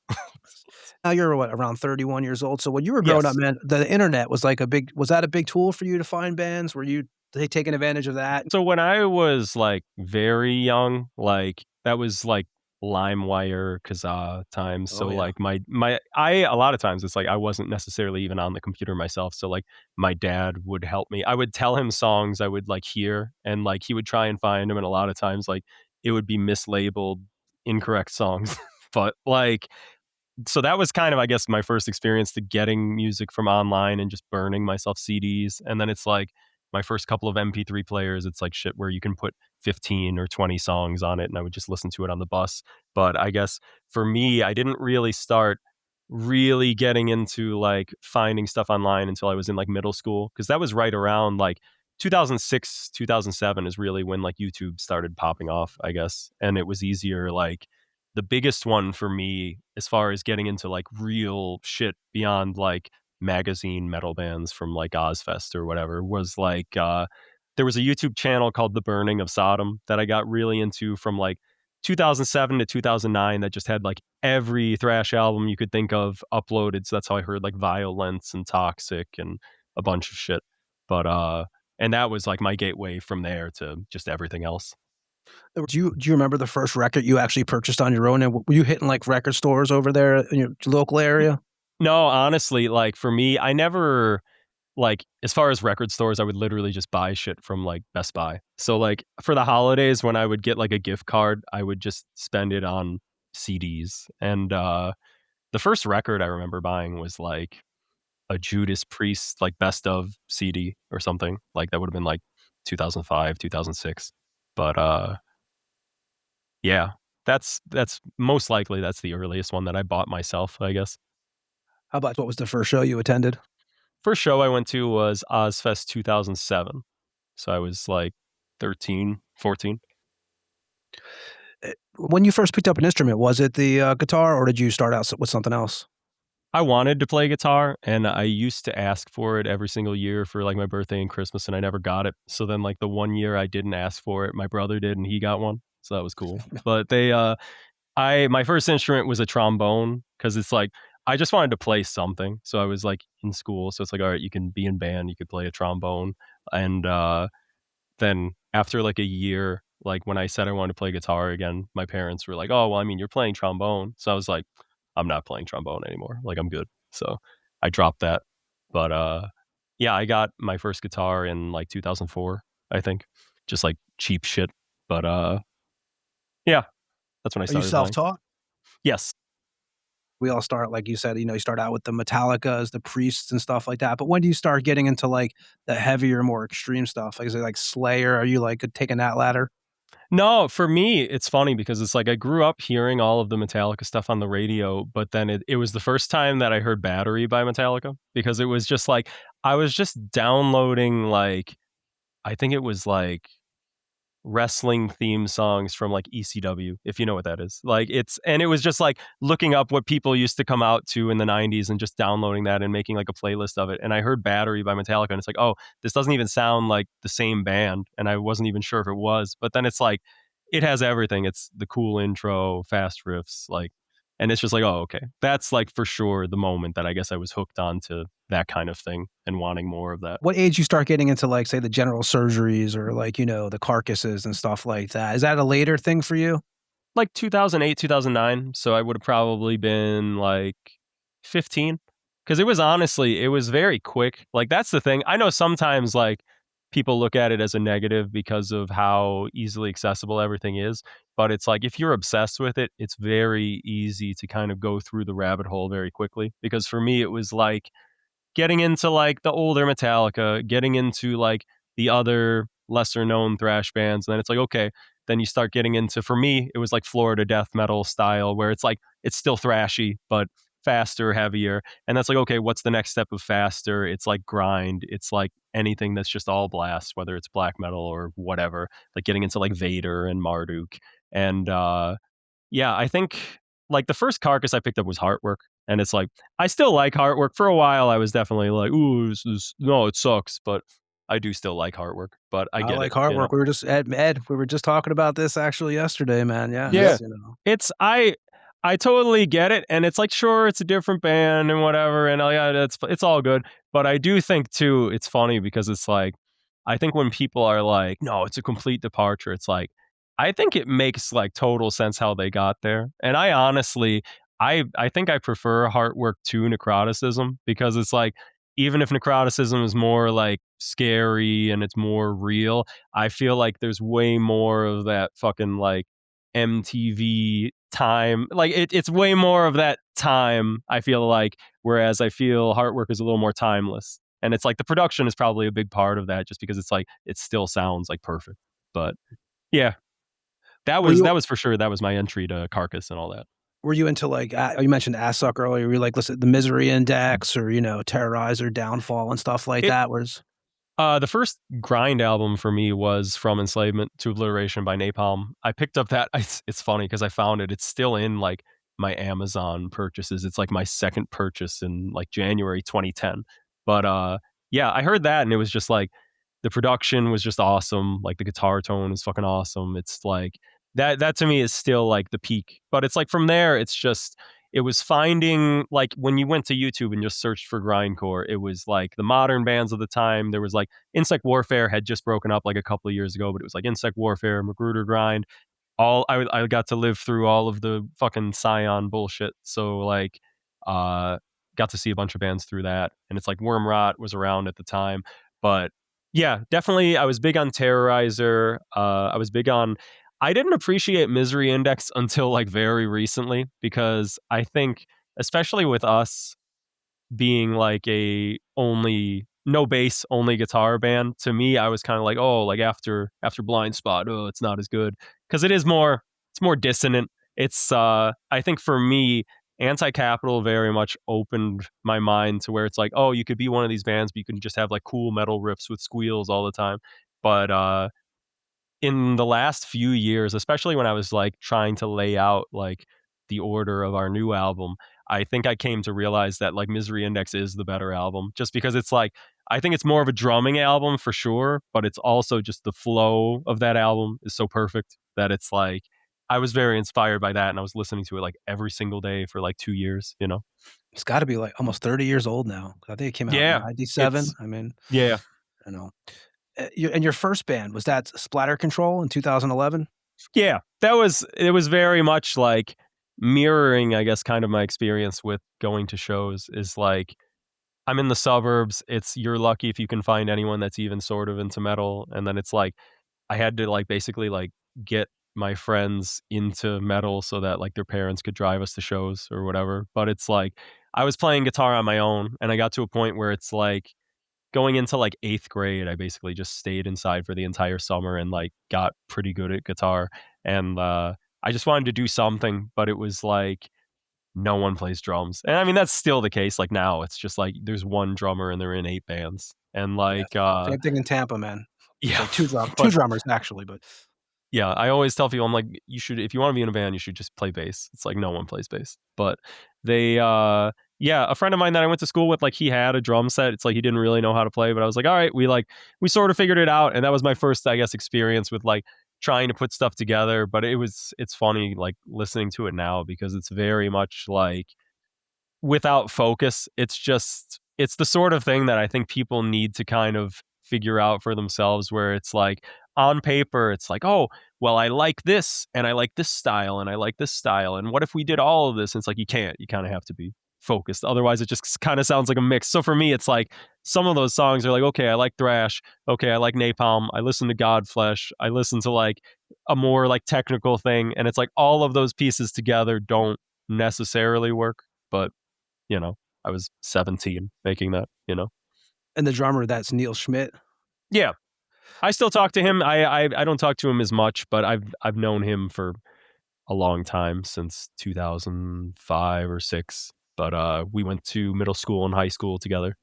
Speaker 5: Now you're what, around 31 years old. So when you were growing up,
Speaker 1: Yes.
Speaker 5: man, the internet was like was that a big tool for you to find bands? Were you taking advantage of that?
Speaker 1: So when I was like very young, like that was like LimeWire, Kazaa times. So
Speaker 5: Oh yeah.
Speaker 1: like I a lot of times it's like I wasn't necessarily even on the computer myself. So like my dad would help me. I would tell him songs I would like hear, and like he would try and find them, and a lot of times like it would be mislabeled incorrect songs. But like, so that was kind of, I guess, my first experience to getting music from online and just burning myself CDs. And then it's like my first couple of MP3 players, it's like shit where you can put 15 or 20 songs on it, and I would just listen to it on the bus. But I guess for me, I didn't really start really getting into like finding stuff online until I was in like middle school, because that was right around like 2006, 2007 is really when like YouTube started popping off, I guess. And it was easier, like the biggest one for me as far as getting into like real shit beyond like magazine metal bands from like Ozfest or whatever was like there was a YouTube channel called The Burning of Sodom that I got really into from like 2007 to 2009, that just had like every thrash album you could think of uploaded. So that's how I heard like Violence and Toxic and a bunch of shit. But and that was like my gateway from there to just everything else.
Speaker 5: Do you remember the first record you actually purchased on your own? And were you hitting like record stores over there in your local area?
Speaker 1: No, honestly, like for me, I never like as far as record stores, I would literally just buy shit from like Best Buy. So like for the holidays when I would get like a gift card, I would just spend it on CDs. And the first record I remember buying was like a Judas Priest like best of CD or something. Like that would have been like 2005, 2006. But yeah, that's most likely that's the earliest one that I bought myself, I guess.
Speaker 5: How about what was the first show you attended?
Speaker 1: First show I went to was Ozfest 2007. So I was like 13, 14.
Speaker 5: When you first picked up an instrument, was it the guitar, or did you start out with something else?
Speaker 1: I wanted to play guitar and I used to ask for it every single year for like my birthday and Christmas and I never got it. So then like the one year I didn't ask for it, my brother did and he got one. So that was cool. But my first instrument was a trombone because it's like I just wanted to play something. So I was like in school. So it's like, all right, you can be in band, you could play a trombone. And then after like a year, like when I said I wanted to play guitar again, my parents were like, "Oh, well, I mean, you're playing trombone." So I was like, "I'm not playing trombone anymore. Like I'm good." So I dropped that. But yeah, I got my first guitar in like 2004, I think. Just like cheap shit. But yeah, that's when I
Speaker 5: Are you
Speaker 1: started playing.
Speaker 5: self-taught?
Speaker 1: Yes.
Speaker 5: We all start, like you said, you start out with the Metallicas, the Priests, and stuff like that. But when do you start getting into like the heavier, more extreme stuff? Like, is it like Slayer? Are you like taking that ladder?
Speaker 1: No, for me, it's funny because it's like I grew up hearing all of the Metallica stuff on the radio, but then it was the first time that I heard Battery by Metallica because it was just like I was just downloading like I think it was like wrestling theme songs from like ECW, if you know what that is. Like it was just like looking up what people used to come out to in the 90s and just downloading that and making like a playlist of it. And I heard Battery by Metallica and it's like, oh, this doesn't even sound like the same band. And I wasn't even sure if it was. But then it's like, it has everything. It's the cool intro, fast riffs, like, and it's just like, oh, okay. That's like for sure the moment that I guess I was hooked on to that kind of thing and wanting more of that.
Speaker 5: What age you start getting into like, say, the General Surgeries or like, the Carcasses and stuff like that? Is that a later thing for you?
Speaker 1: Like 2008, 2009. So I would have probably been like 15. Because it was very quick. Like that's the thing. I know sometimes like people look at it as a negative because of how easily accessible everything is. But it's like if you're obsessed with it, it's very easy to kind of go through the rabbit hole very quickly. Because for me, it was like getting into like the older Metallica, getting into like the other lesser known thrash bands. And then it's like, okay, then you start getting into, for me, it was like Florida death metal style where it's like, it's still thrashy, but faster, heavier. And that's like, okay, what's the next step of faster? It's like grind. It's like anything that's just all blast, whether it's black metal or whatever, like getting into like Vader and Marduk. And yeah, I think like the first Carcass I picked up was Heartwork. And it's like, I still like Heartwork. For a while, I was definitely like, ooh, no, it sucks. But I do still like Heartwork. But I
Speaker 5: I
Speaker 1: get
Speaker 5: like
Speaker 1: it.
Speaker 5: Heartwork. We were just Ed, we were just talking about this actually yesterday, man. Yeah.
Speaker 1: Yeah.
Speaker 5: It's.
Speaker 1: I totally get it. And it's like, sure, it's a different band and whatever. And yeah, it's all good. But I do think too, it's funny because it's like, I think when people are like, no, it's a complete departure, it's like, I think it makes like total sense how they got there. And I honestly, I think I prefer Heartwork to Necroticism because it's like, even if Necroticism is more like scary and it's more real, I feel like there's way more of that fucking like MTV time. Like it's way more of that time, I feel like, whereas I feel Heartwork is a little more timeless. And it's like the production is probably a big part of that just because it's like it still sounds like perfect. But yeah, that was for sure. That was my entry to Carcass and all that.
Speaker 5: Were you into like you mentioned Asssuck earlier? Were you like listen the Misery Index or Terrorizer, Downfall and stuff like that? Whereas
Speaker 1: the first grind album for me was From Enslavement to Obliteration by Napalm. I picked up that. It's funny because I found it. It's still in like my Amazon purchases. It's like my second purchase in like January 2010. But yeah, I heard that and it was just like the production was just awesome. Like the guitar tone is fucking awesome. It's like that to me is still like the peak. But it's like from there, it was finding, like, when you went to YouTube and just searched for grindcore, it was like the modern bands of the time. There was like Insect Warfare had just broken up like a couple of years ago, but it was like Insect Warfare, Magruder Grind. I got to live through all of the fucking Scion bullshit. So like, uh, got to see a bunch of bands through that, and it's like Worm Rot was around at the time, but yeah, definitely I was big on Terrorizer. I was big on. I didn't appreciate Misery Index until like very recently, because I think, especially with us being like a only no bass, only guitar band, to me I was kind of like, oh, like after Blind Spot, oh, it's not as good, because it's more dissonant. It's I think for me, Anti-Capital very much opened my mind to where it's like, oh, you could be one of these bands, but you can just have like cool metal riffs with squeals all the time. But in the last few years, especially when I was like trying to lay out like the order of our new album, I think I came to realize that like Misery Index is the better album, just because it's like, I think it's more of a drumming album for sure, but it's also just the flow of that album is so perfect that it's like, I was very inspired by that, and I was listening to it like every single day for like 2 years, you know?
Speaker 5: It's gotta be, like, almost 30 years old now. I think it came out in
Speaker 1: Yeah,
Speaker 5: '97.
Speaker 1: it's
Speaker 5: I mean,
Speaker 1: yeah.
Speaker 5: you know. Your first band, was that Splatter Control in 2011?
Speaker 1: Yeah, it was very much like mirroring, I guess, kind of my experience with going to shows. Is like, I'm in the suburbs. It's, you're lucky if you can find anyone that's even sort of into metal, and then it's like I had to like basically like get my friends into metal so that like their parents could drive us to shows or whatever. But it's like I was playing guitar on my own, and I got to a point where it's like, going into like 8th grade, I basically just stayed inside for the entire summer and like got pretty good at guitar. And I just wanted to do something, but it was like no one plays drums. And I mean, that's still the case. Like now it's just like there's one drummer and they're in 8 bands. And
Speaker 5: Yes.
Speaker 1: like,
Speaker 5: Same thing in Tampa, man. It's
Speaker 1: yeah,
Speaker 5: like 2
Speaker 1: but
Speaker 5: drummers actually, but
Speaker 1: yeah, I always tell people, I'm like, you should, if you want to be in a band, you should just play bass. It's like no one plays bass. But they yeah, a friend of mine that I went to school with, like, he had a drum set. It's like he didn't really know how to play, but I was like, all right, we sort of figured it out. And that was my first, I guess, experience with like trying to put stuff together. But it's funny like listening to it now, because it's very much like, without focus, it's the sort of thing that I think people need to kind of figure out for themselves, where it's like, on paper it's like, oh, well, I like this and I like this style and I like this style, and what if we did all of this? And it's like, you can't. You kind of have to be focused, otherwise it just kind of sounds like a mix. So for me, it's like some of those songs are like, okay, I like thrash, okay, I like Napalm, I listen to Godflesh, I listen to like a more like technical thing, and it's like all of those pieces together don't necessarily work. But you know, I was 17 making that, you know?
Speaker 5: and the drummer, that's Neil Schmidt.
Speaker 1: Yeah. I still talk to him. I don't talk to him as much, but I've known him for a long time, since 2005 or 6. But we went to middle school and high school together.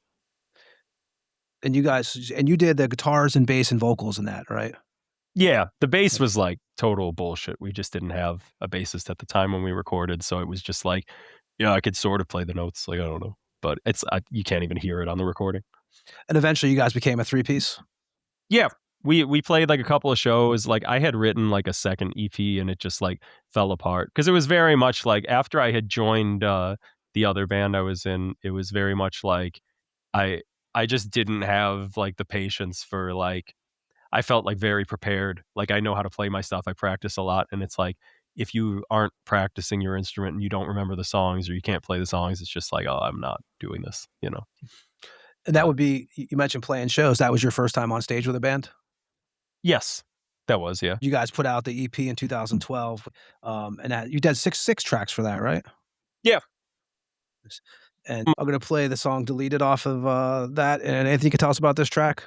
Speaker 5: And you did the guitars and bass and vocals in that, right?
Speaker 1: Yeah, the bass was like total bullshit. We just didn't have a bassist at the time when we recorded, so it was just like, yeah, I could sort of play the notes, like, I don't know, but you can't even hear it on the recording.
Speaker 5: And eventually you guys became a 3-piece?
Speaker 1: Yeah, we played like a couple of shows. Like, I had written like a second EP, and it just like fell apart, because it was very much like, after I had joined the other band I was in, it was very much like I I just didn't have like the patience for like, I felt like very prepared. Like, I know how to play my stuff. I practice a lot, and it's like, if you aren't practicing your instrument and you don't remember the songs, or you can't play the songs, it's just like, oh, I'm not doing this, you know.
Speaker 5: And that
Speaker 1: But
Speaker 5: would be, you mentioned playing shows. That was your first time on stage with a band?
Speaker 1: yes, that was, yeah.
Speaker 5: You guys put out the EP in 2012, and that you did six tracks for that, right?
Speaker 1: Yeah.
Speaker 5: And I'm gonna play the song "Deleted" off of that. And anything you can tell us about this track?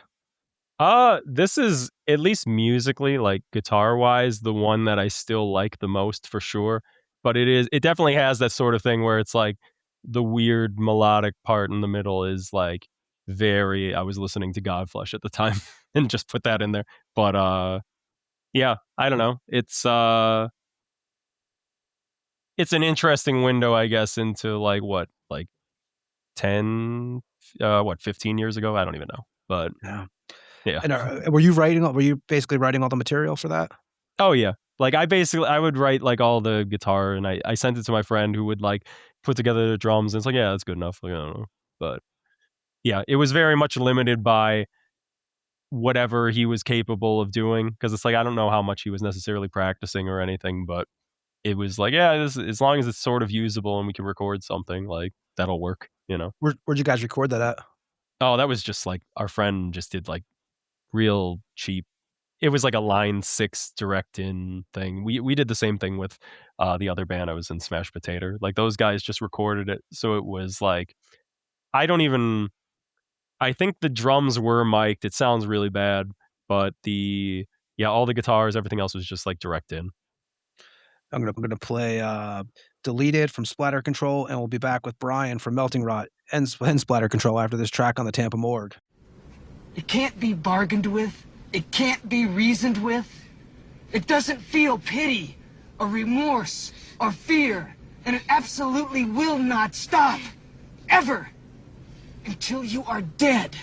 Speaker 1: This is, at least musically, like guitar wise, the one that I still like the most for sure. But it definitely has that sort of thing where it's like the weird melodic part in the middle is like I was listening to Godflesh at the time and just put that in there. But yeah, I don't know. It's an interesting window, I guess, into like what, like 10 15 years ago? I don't even know. But
Speaker 5: Yeah.
Speaker 1: yeah.
Speaker 5: And were you basically writing all the material for that?
Speaker 1: Oh yeah. Like, I would write like all the guitar, and I sent it to my friend, who would like put together the drums, and it's like, yeah, that's good enough. Like, I don't know. But yeah, it was very much limited by whatever he was capable of doing, because it's like, I don't know how much he was necessarily practicing or anything, but it was like, yeah, as long as it's sort of usable and we can record something, like, that'll work, you know?
Speaker 5: Where'd you guys record that at?
Speaker 1: Oh, that was just like, our friend just did like real cheap. It was like a Line 6 direct in thing. We did the same thing with the other band I was in, Smash Potater. Like, those guys just recorded it, so it was like, I don't even I think the drums were mic'd. It sounds really bad, but all the guitars, everything else was just like direct in.
Speaker 5: I'm gonna play Deleted from Splatter Control, and we'll be back with Brian from Melting Rot and Splatter Control after this track on the Tampa Morgue.
Speaker 9: It can't be bargained with. It can't be reasoned with. It doesn't feel pity or remorse or fear, and it absolutely will not stop. Ever. Until you are dead.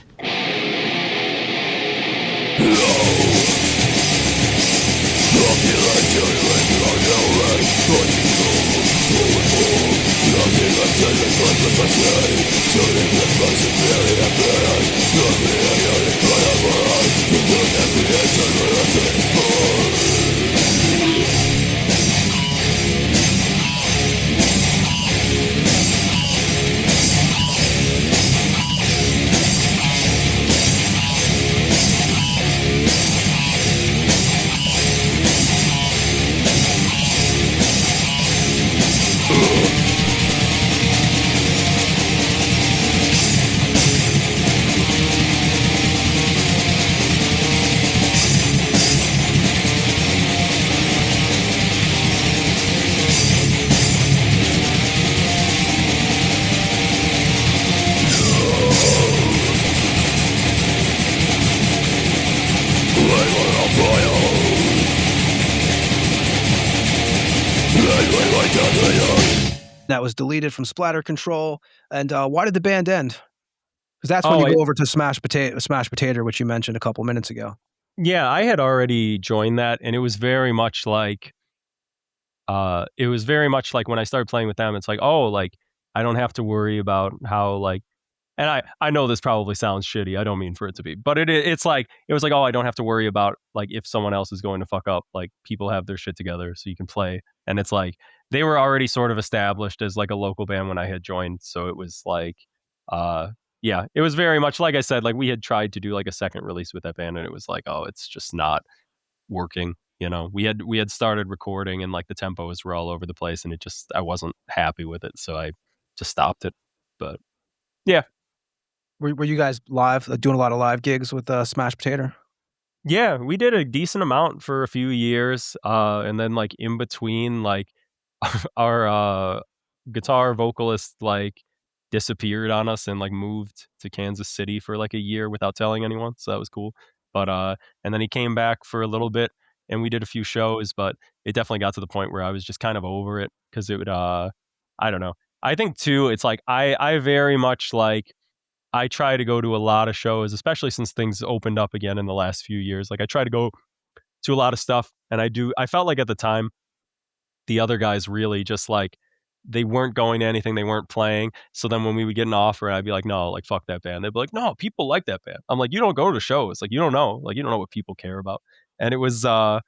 Speaker 5: That was Deleted from Splatter Control. And why did the band end? Because that's when you go over to Smash Potater, which you mentioned a couple minutes ago.
Speaker 1: Yeah, I had already joined that, and it was very much like when I started playing with them, it's like, oh, like, I don't have to worry about how, like, and I know this probably sounds shitty. I don't mean for it to be, but it's like, it was like, oh, I don't have to worry about, like, if someone else is going to fuck up. Like, people have their shit together, so you can play. And it's like, they were already sort of established as like a local band when I had joined, so it was like, yeah, it was very much like I said, like, we had tried to do like a second release with that band, and it was like, oh, it's just not working. You know, we had started recording, and like the tempos were all over the place, and I wasn't happy with it, so I just stopped it. But yeah.
Speaker 5: Were you guys live, doing a lot of live gigs with Smash Potato?
Speaker 1: Yeah, we did a decent amount for a few years, and then, like, in between, like, our guitar vocalist, like, disappeared on us and, like, moved to Kansas City for, like, a year without telling anyone, so that was cool. But, and then he came back for a little bit, and we did a few shows, but it definitely got to the point where I was just kind of over it, because it would, I don't know. I think too, it's like, I very much, like, I try to go to a lot of shows, especially since things opened up again in the last few years. Like, I try to go to a lot of stuff, and I felt like at the time, the other guys really just, like, they weren't going to anything, they weren't playing. So then when we would get an offer, I'd be like, no, like, fuck that band. They'd be like, no, people like that band. I'm like, you don't go to shows. Like, you don't know. Like, you don't know what people care about. And it was, I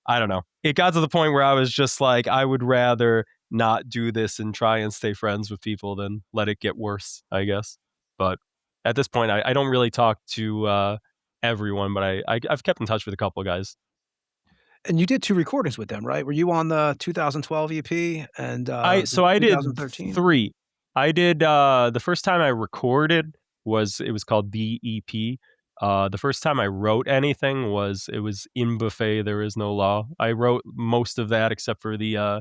Speaker 1: don't know. It got to the point where I was just like, I would rather not do this and try and stay friends with people than let it get worse, I guess. But at this point, I don't really talk to everyone, but I've kept in touch with a couple of guys.
Speaker 5: And you did 2 recordings with them, right? Were you on the 2012 EP and
Speaker 1: I
Speaker 5: the
Speaker 1: did
Speaker 5: 2013?
Speaker 1: 3. I did the first time I recorded it was called The EP. The first time I wrote anything it was In Buffet There Is No Law. I wrote most of that except for the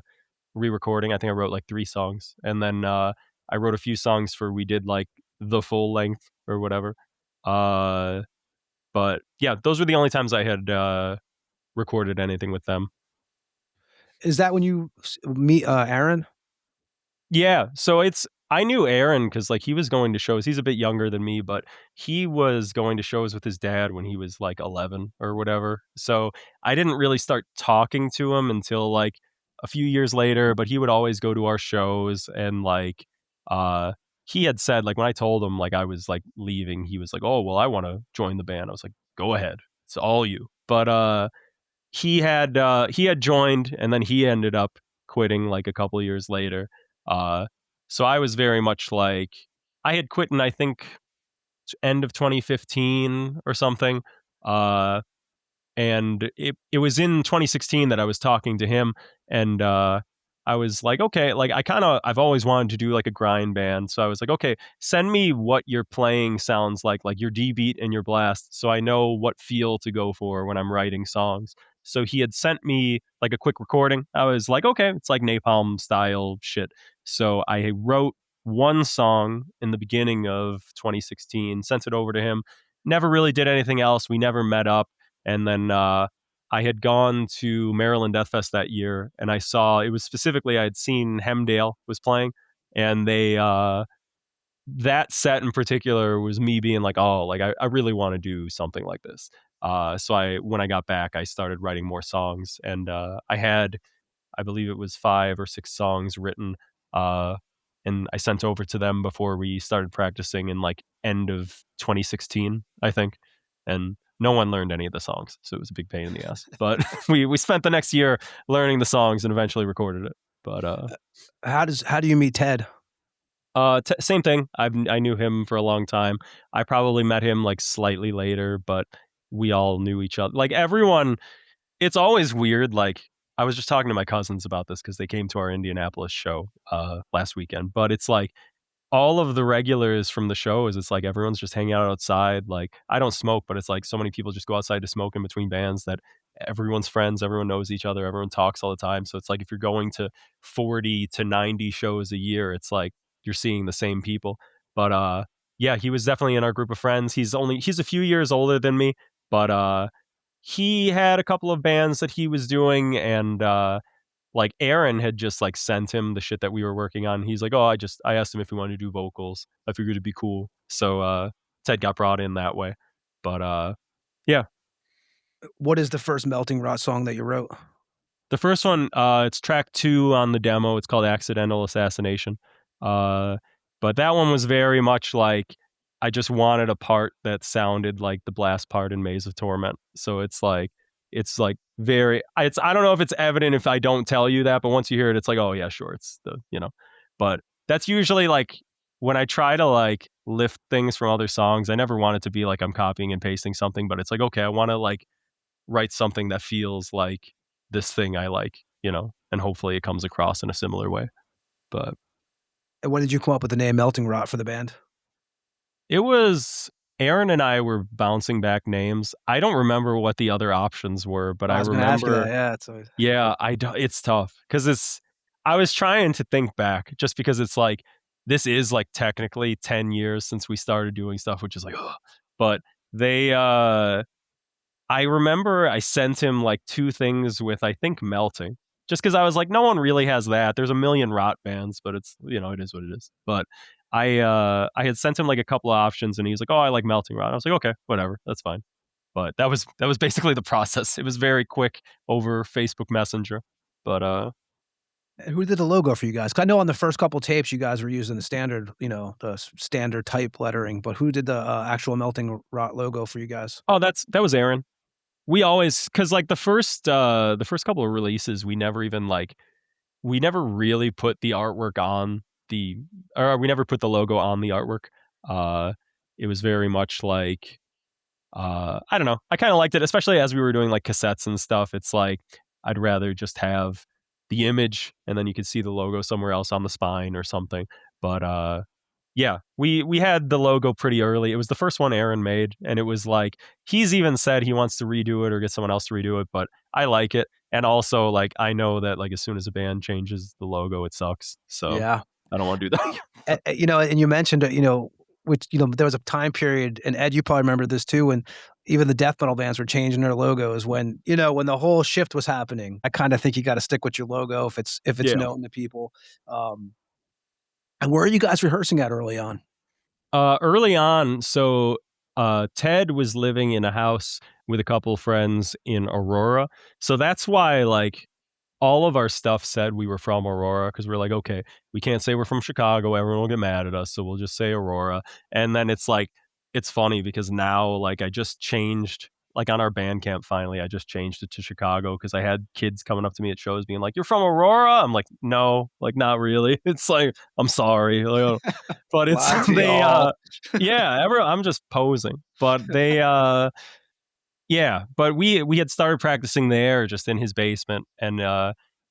Speaker 1: re-recording. I think I wrote like 3 songs. And then I wrote a few songs for we did like the full length or whatever. But yeah, those were the only times I had recorded anything with them.
Speaker 5: Is that when you meet Aaron?
Speaker 1: Yeah, so I knew Aaron because, like, he was going to shows. He's a bit younger than me, but he was going to shows with his dad when he was like 11 or whatever. So I didn't really start talking to him until like a few years later, but he would always go to our shows. And like he had said, like when I told him like I was like leaving, he was like, oh well, I want to join the band. I was like, go ahead, it's all you. But he had joined, and then he ended up quitting like a couple years later. So I was very much like, I had quit in, I think, end of 2015 or something. And it was in 2016 that I was talking to him, and I was like, okay, like I've always wanted to do like a grind band, so I was like, okay, send me what your playing sounds like your D beat and your blast, so I know what feel to go for when I'm writing songs. So he had sent me like a quick recording. I was like, okay, it's like Napalm style shit. So I wrote one song in the beginning of 2016, sent it over to him. Never really did anything else. We never met up. And then I had gone to Maryland Death Fest that year, and I saw, it was specifically, I had seen Hemdale was playing, and they that set in particular was me being like, oh, like I really want to do something like this. So when I got back, I started writing more songs, and I had, I believe it was 5 or 6 songs written, uh, and I sent over to them before we started practicing in like end of 2016, I think. And no one learned any of the songs, so it was a big pain in the ass. But we spent the next year learning the songs and eventually recorded it. But
Speaker 5: How do you meet Ted?
Speaker 1: same thing. I knew him for a long time. I probably met him like slightly later, but we all knew each other. Like everyone, it's always weird. Like I was just talking to my cousins about this because they came to our Indianapolis show last weekend. But it's like all of the regulars from the shows, it's like everyone's just hanging out outside. Like I don't smoke, but it's like so many people just go outside to smoke in between bands that everyone's friends, everyone knows each other, everyone talks all the time. So it's like if you're going to 40 to 90 shows a year, it's like you're seeing the same people. But yeah, he was definitely in our group of friends. He's a few years older than me, but he had a couple of bands that he was doing, and like Aaron had just like sent him the shit that we were working on. He's like, oh, I asked him if he wanted to do vocals. I figured it'd be cool. So Ted got brought in that way. But yeah.
Speaker 5: What is the first Melting Rot song that you wrote?
Speaker 1: The first one, it's track 2 on the demo. It's called Accidental Assassination. But that one was very much like, I just wanted a part that sounded like the blast part in Maze of Torment. So it's like very, I don't know if it's evident if I don't tell you that, but once you hear it, it's like, oh yeah, sure. It's but that's usually like when I try to like lift things from other songs, I never want it to be like I'm copying and pasting something, but it's like, okay, I want to like write something that feels like this thing I like, and hopefully it comes across in a similar way. But
Speaker 5: And when did you come up with the name Melting Rot for the band?
Speaker 1: it was Aaron and I were bouncing back names. I don't remember what the other options were, but I
Speaker 5: was gonna ask you
Speaker 1: remember.
Speaker 5: that. Yeah, it's always...
Speaker 1: Yeah, it's tough because I was trying to think back just because it's like, this is like technically 10 years since we started doing stuff, which is like, ugh. But they, I remember I sent him like 2 things with, I think, Melting, just because I was like, no one really has that. There's a million Rot bands, but it's, it is what it is. But I had sent him like a couple of options, and he was like, oh, I like Melting Rot. I was like, okay, whatever, that's fine. But that was basically the process. It was very quick over Facebook Messenger. But
Speaker 5: And who did the logo for you guys? 'Cause I know on the first couple tapes you guys were using the standard, the standard type lettering, but who did the actual Melting Rot logo for you guys?
Speaker 1: oh, that was Aaron. We always, because like the first couple of releases, we never really put the artwork on we never put the logo on the artwork. It was very much like, I don't know. I kind of liked it, especially as we were doing like cassettes and stuff. It's like, I'd rather just have the image and then you could see the logo somewhere else on the spine or something. But yeah, we had the logo pretty early. It was the first one Aaron made, and it was like, he's even said he wants to redo it or get someone else to redo it, but I like it. And also, like, I know that like as soon as a band changes the logo, it sucks. So
Speaker 5: Yeah.
Speaker 1: I don't want to do that.
Speaker 5: And you mentioned, which, there was a time period, and Ed, you probably remember this too, when even the death metal bands were changing their logos when the whole shift was happening. I kind of think you got to stick with your logo if it's
Speaker 1: Yeah.
Speaker 5: known to people. And where are you guys rehearsing at early on?
Speaker 1: Early on, so Ted was living in a house with a couple friends in Aurora. So that's why, like, all of our stuff said we were from Aurora because we're like, okay, we can't say we're from Chicago. Everyone will get mad at us, so we'll just say Aurora. And then it's like, it's funny because now, like, I just changed, like, on our Bandcamp finally, I just changed it to Chicago because I had kids coming up to me at shows being like, "You're from Aurora?" I'm like, "No, like, not really." It's like, I'm sorry, like, but it's
Speaker 5: Lied to
Speaker 1: they,
Speaker 5: y'all.
Speaker 1: yeah, I'm just posing, but they, yeah, but we had started practicing there just in his basement, and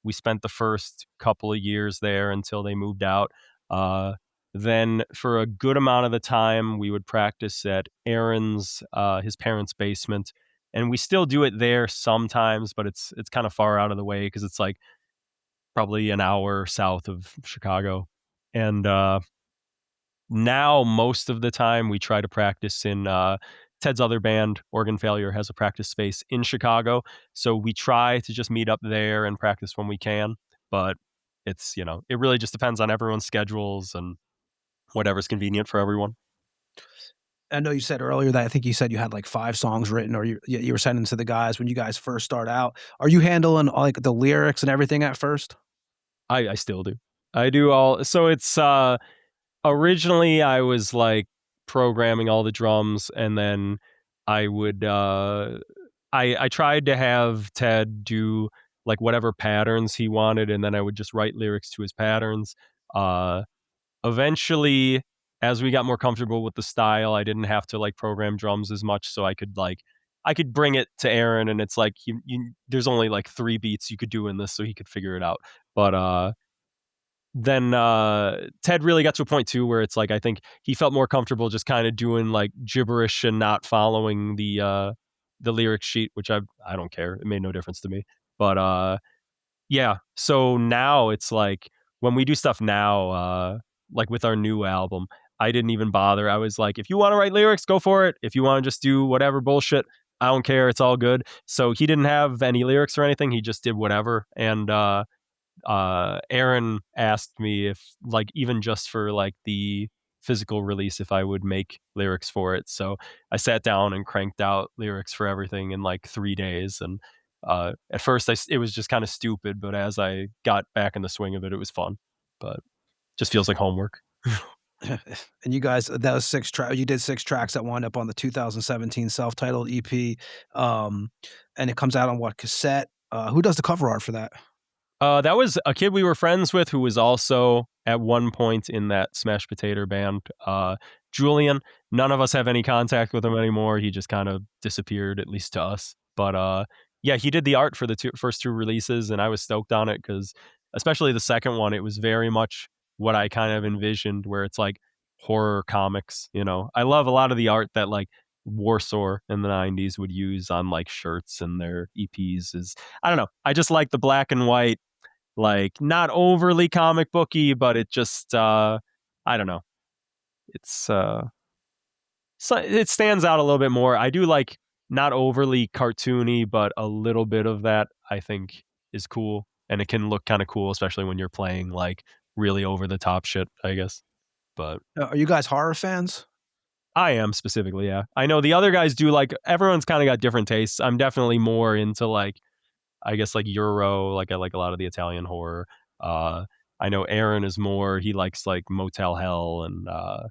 Speaker 1: we spent the first couple of years there until they moved out. Uh, then for a good amount of the time, we would practice at Aaron's, his parents' basement, and we still do it there sometimes, but it's kind of far out of the way because it's like probably an hour south of Chicago, and now most of the time we try to practice in Ted's other band, Organ Failure, has a practice space in Chicago, so we try to just meet up there and practice when we can, but it's, it really just depends on everyone's schedules and whatever's convenient for everyone.
Speaker 5: I know you said earlier that I think you said you had like 5 songs written, or you were sending to the guys when you guys first start out. Are you handling like the lyrics and everything at first?
Speaker 1: I still do. I do all, so it's originally I was like programming all the drums, and then I would I tried to have Ted do like whatever patterns he wanted, and then I would just write lyrics to his patterns. Uh Eventually, as we got more comfortable with the style, I didn't have to like program drums as much, so I could bring it to Aaron, and it's like there's only like 3 beats you could do in this, so he could figure it out. But then Ted really got to a point too where it's like I think he felt more comfortable just kind of doing like gibberish and not following the lyric sheet, which I don't care. It made no difference to me. But yeah, so now it's like when we do stuff now, like with our new album, I didn't even bother. I was like, if you want to write lyrics, go for it. If you want to just do whatever bullshit, I don't care. It's all good. So he didn't have any lyrics or anything. He just did whatever. And Aaron asked me if, like, even just for like the physical release, if I would make lyrics for it. So I sat down and cranked out lyrics for everything in like 3 days. And at first, it was just kind of stupid, but as I got back in the swing of it, it was fun. But just feels like homework.
Speaker 5: And you guys, that was 6 tracks. You did 6 tracks that wound up on the 2017 self-titled EP, and it comes out on what, cassette? Who does the cover art for that?
Speaker 1: That was a kid we were friends with who was also at one point in that Smash Potato band. Julian. None of us have any contact with him anymore. He just kind of disappeared, at least to us. But yeah, he did the art for the first 2 releases, and I was stoked on it because, especially the second one, it was very much what I kind of envisioned, where it's like horror comics. I love a lot of the art that like Warsaw in the 90s would use on like shirts and their EPs. Is, I don't know. I just like the black and white, like not overly comic booky, but it just I don't know. It's so it stands out a little bit more. I do like not overly cartoony, but a little bit of that I think is cool, and it can look kind of cool, especially when you're playing like really over the top shit, I guess. But
Speaker 5: Are you guys horror fans?
Speaker 1: I am specifically, yeah. I know the other guys do, like, everyone's kind of got different tastes. I'm definitely more into like, I guess like Euro, like I like a lot of the Italian horror. Uh I know Aaron is more, he likes like Motel Hell and a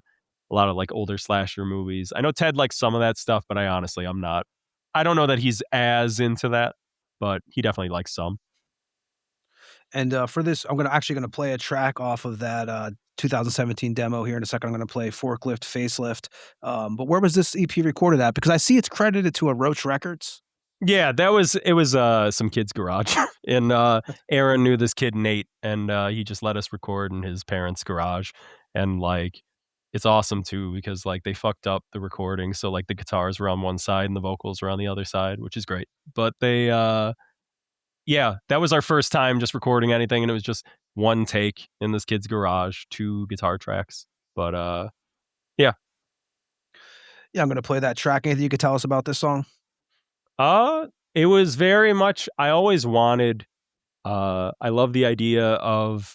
Speaker 1: lot of like older slasher movies. I know Ted likes some of that stuff, but I'm not. I don't know that he's as into that, but he definitely likes some.
Speaker 5: And, for this, I'm actually gonna play a track off of that, 2017 demo here in a second. I'm gonna play Forklift, Facelift. But where was this EP recorded at? Because I see it's credited to a Roach Records.
Speaker 1: Yeah, it was some kid's garage. And Aaron knew this kid Nate, and he just let us record in his parents' garage. And like it's awesome too because like they fucked up the recording, so like the guitars were on one side and the vocals were on the other side, which is great. But they yeah, that was our first time just recording anything, and it was just one take in this kid's garage, 2 guitar tracks. But yeah.
Speaker 5: Yeah, I'm gonna play that track. Anything you could tell us about this song?
Speaker 1: It was very much, I always wanted, I love the idea of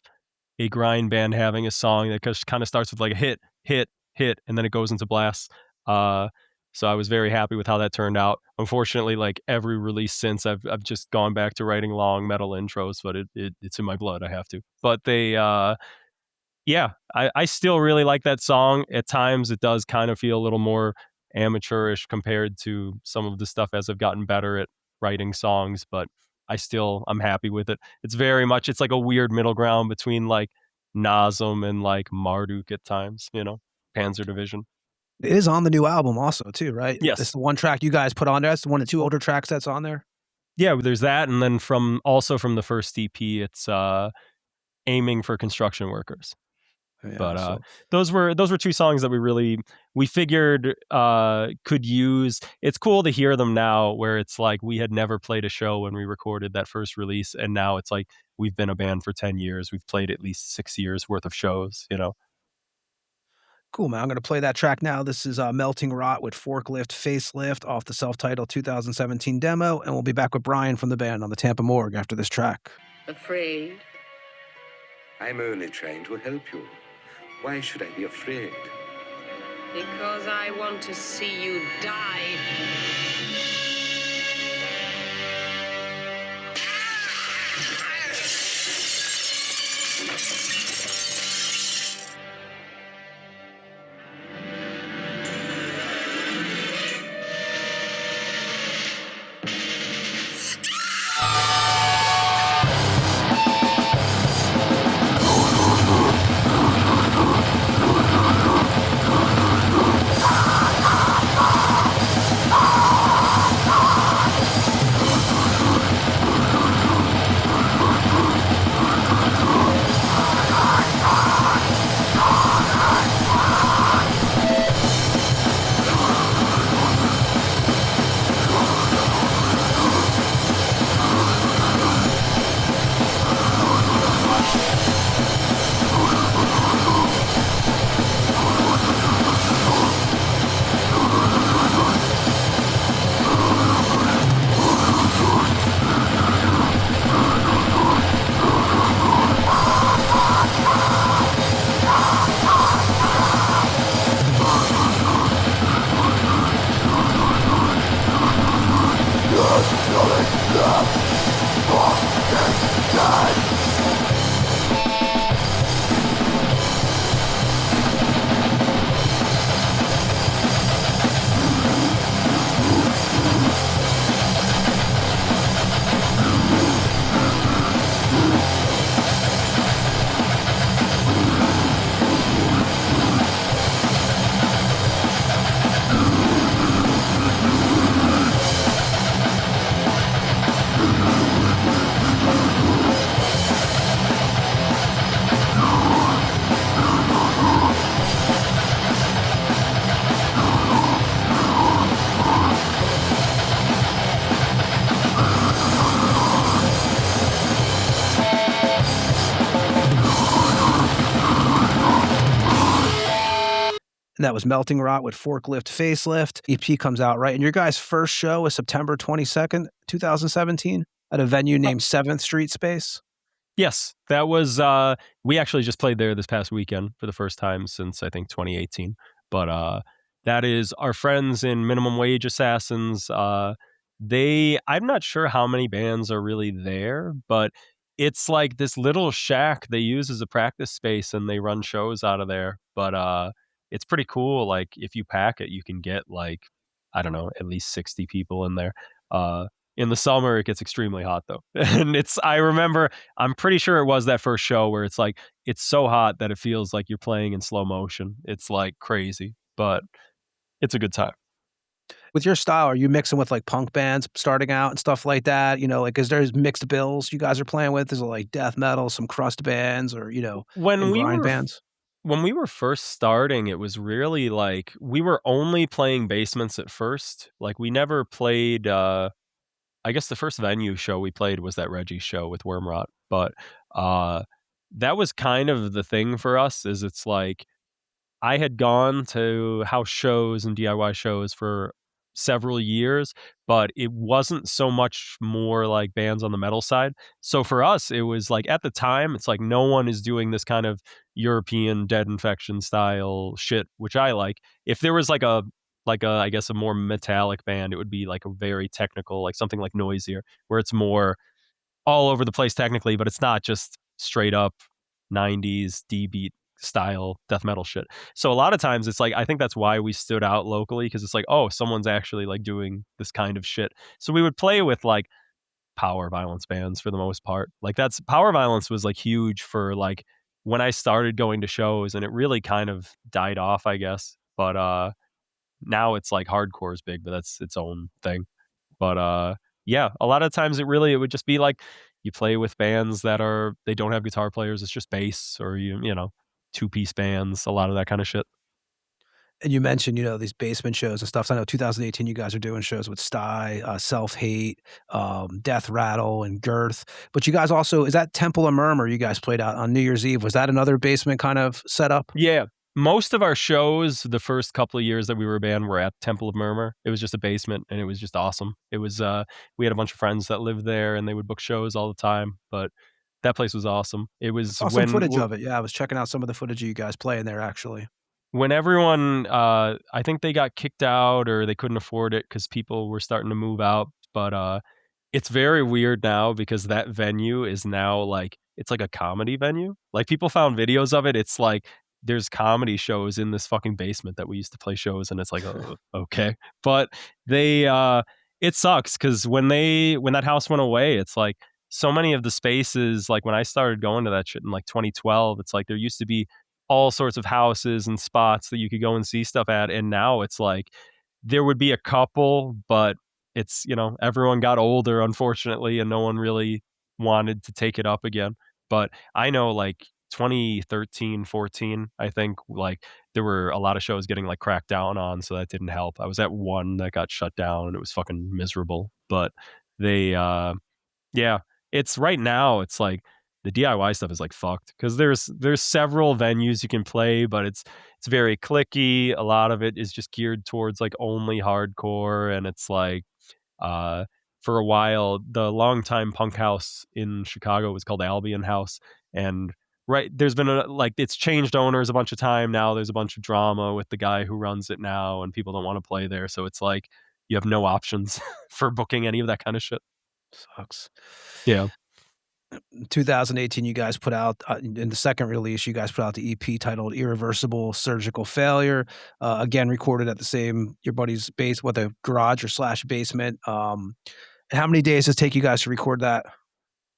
Speaker 1: a grind band having a song that just kind of starts with like a hit, hit, hit, and then it goes into blasts. Uh So I was very happy with how that turned out. Unfortunately, like every release since, I've just gone back to writing long metal intros, but it's in my blood. I have to. But they yeah, I still really like that song. At times it does kind of feel a little more amateurish compared to some of the stuff as I've gotten better at writing songs, but I'm happy with it. It's very much, it's like a weird middle ground between like Nazem and like Marduk at times, Panzer Division.
Speaker 5: It is on the new album also too, right? It's
Speaker 1: Yes.
Speaker 5: the one track you guys put on there. That's the one of the 2 older tracks that's on there?
Speaker 1: Yeah, there's that, and then from the first EP, it's Aiming for Construction Workers.
Speaker 5: Yeah,
Speaker 1: But
Speaker 5: so
Speaker 1: those were 2 songs that we figured could use. It's cool to hear them now, where it's like we had never played a show when we recorded that first release, and now it's like we've been a band for 10 years. We've played at least 6 years worth of shows.
Speaker 5: cool, man. I'm gonna play that track now. This is Melting Rot with Forklift, Facelift off the self-titled 2017 demo, and we'll be back with Brian from the band on the Tampa Morgue after this track.
Speaker 3: Afraid?
Speaker 4: I'm only trying to help you. Why should I be afraid?
Speaker 3: Because I want to see you die.
Speaker 5: And that was Melting Rot with Forklift, Facelift. EP comes out, right? And your guys' first show is September 22nd, 2017 at a venue named 7th Street Space.
Speaker 1: Yes, that was we actually just played there this past weekend for the first time since I think 2018. But that is our friends in Minimum Wage Assassins. I'm not sure how many bands are really there, but it's like this little shack they use as a practice space and they run shows out of there. But it's pretty cool. Like if you pack it, you can get like, I don't know, at least 60 people in there. In the summer, it gets extremely hot though. And I'm pretty sure it was that first show where it's like, it's so hot that it feels like you're playing in slow motion. It's like crazy, but it's a good time.
Speaker 5: With your style, are you mixing with like punk bands starting out and stuff like that? Like, is there's mixed bills you guys are playing with? Is it like death metal, some crust bands, or,
Speaker 1: When
Speaker 5: and
Speaker 1: we
Speaker 5: grind
Speaker 1: were
Speaker 5: bands?
Speaker 1: when we were first starting, it was really like we were only playing basements at first. Like we never played I guess the first venue show we played was that Reggie show with Wormrot. But that was kind of the thing for us, is it's like I had gone to house shows and DIY shows for several years, but it wasn't so much more like bands on the metal side. So for us, it was like at the time, it's like no one is doing this kind of European Dead Infection style shit, which I like. If there was like like a, I guess, a more metallic band, it would be like a very technical, like something like Noisier, where it's more all over the place technically, but it's not just straight up 90s D beat style death metal shit. So a lot of times it's like, I think that's why we stood out locally, because it's like, oh, someone's actually like doing this kind of shit. So we would play with like power violence bands for the most part. Like that's power violence was like huge for like when I started going to shows, and it really kind of died off, I guess. But now it's like hardcore is big, but that's its own thing. But yeah, a lot of times it would just be like you play with bands that are, they don't have guitar players, it's just bass, or you know, two-piece bands, a lot of that kind of shit.
Speaker 5: And you mentioned, these basement shows and stuff. So I know 2018, you guys are doing shows with Sty, Self Hate, Death Rattle, and Girth. But you guys also, is that Temple of Murmur you guys played out on New Year's Eve? Was that another basement kind of setup?
Speaker 1: Yeah. Most of our shows, the first couple of years that we were a band, were at Temple of Murmur. It was just a basement, and it was just awesome. It was we had a bunch of friends that lived there, and they would book shows all the time. But that place was awesome. It
Speaker 5: I
Speaker 1: was
Speaker 5: saw some footage of it. Yeah, I was checking out some of the footage of you guys playing there, actually.
Speaker 1: when everyone, I think they got kicked out or they couldn't afford it because people were starting to move out. But it's very weird now because that venue is now like, it's like a comedy venue. Like people found videos of it. It's like there's comedy shows in this fucking basement that we used to play shows, and it's like, oh, okay. But they it sucks because when that house went away, it's like so many of the spaces, like when I started going to that shit in like 2012, it's like there used to be all sorts of houses and spots that you could go and see stuff at, and now it's like there would be a couple, but it's, everyone got older, unfortunately, and no one really wanted to take it up again. But I know like 2013, 14, I think, like there were a lot of shows getting like cracked down on, so that didn't help. I was at one that got shut down, and it was fucking miserable. But they yeah, it's right now, it's like the DIY stuff is like fucked because there's several venues you can play, but it's very clicky. A lot of it is just geared towards like only hardcore, and it's like uh for a while the longtime punk house in Chicago was called Albion House, and right, there's been like it's changed owners a bunch of time now. There's a bunch of drama with the guy who runs it now, and people don't want to play there, so it's like you have no options for booking any of that kind of shit.
Speaker 5: Sucks.
Speaker 1: Yeah.
Speaker 5: 2018, you guys put out, in the second release, you guys put out the EP titled Irreversible Surgical Failure, again, recorded at your buddy's base, what, the garage or slash basement. And how many days does it take you guys to record that?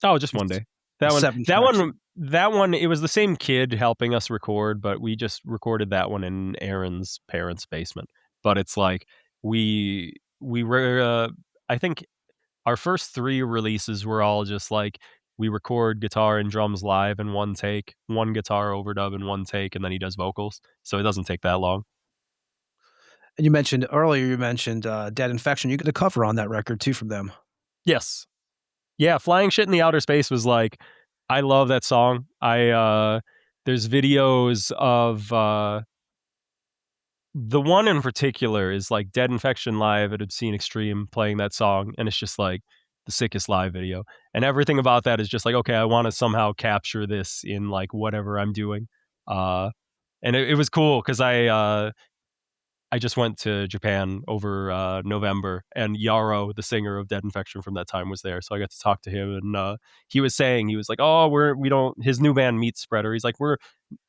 Speaker 1: Oh, just one day.
Speaker 5: The
Speaker 1: That one,
Speaker 5: 7
Speaker 1: that
Speaker 5: tracks.
Speaker 1: one, that one. It was the same kid helping us record, but we just recorded that one in Aaron's parents' basement. But it's like we were. I think our first 3 releases were all just like we record guitar and drums live in one take, one guitar overdub in one take, and then he does vocals. So it doesn't take that long.
Speaker 5: And you mentioned earlier, Dead Infection. You get a cover on that record too from them.
Speaker 1: Yes. Yeah, Flying Shit in the Outer Space was like, I love that song. There's videos of the one in particular is like Dead Infection live at Obscene Extreme playing that song, and it's just like the sickest live video. And everything about that is just like, okay, I want to somehow capture this in like whatever I'm doing. And it was cool because I just went to Japan over November, and Yarrow, the singer of Dead Infection from that time, was there. So I got to talk to him, and he was like, "Oh, we don't." His new band, Meat Spreader. He's like, "We're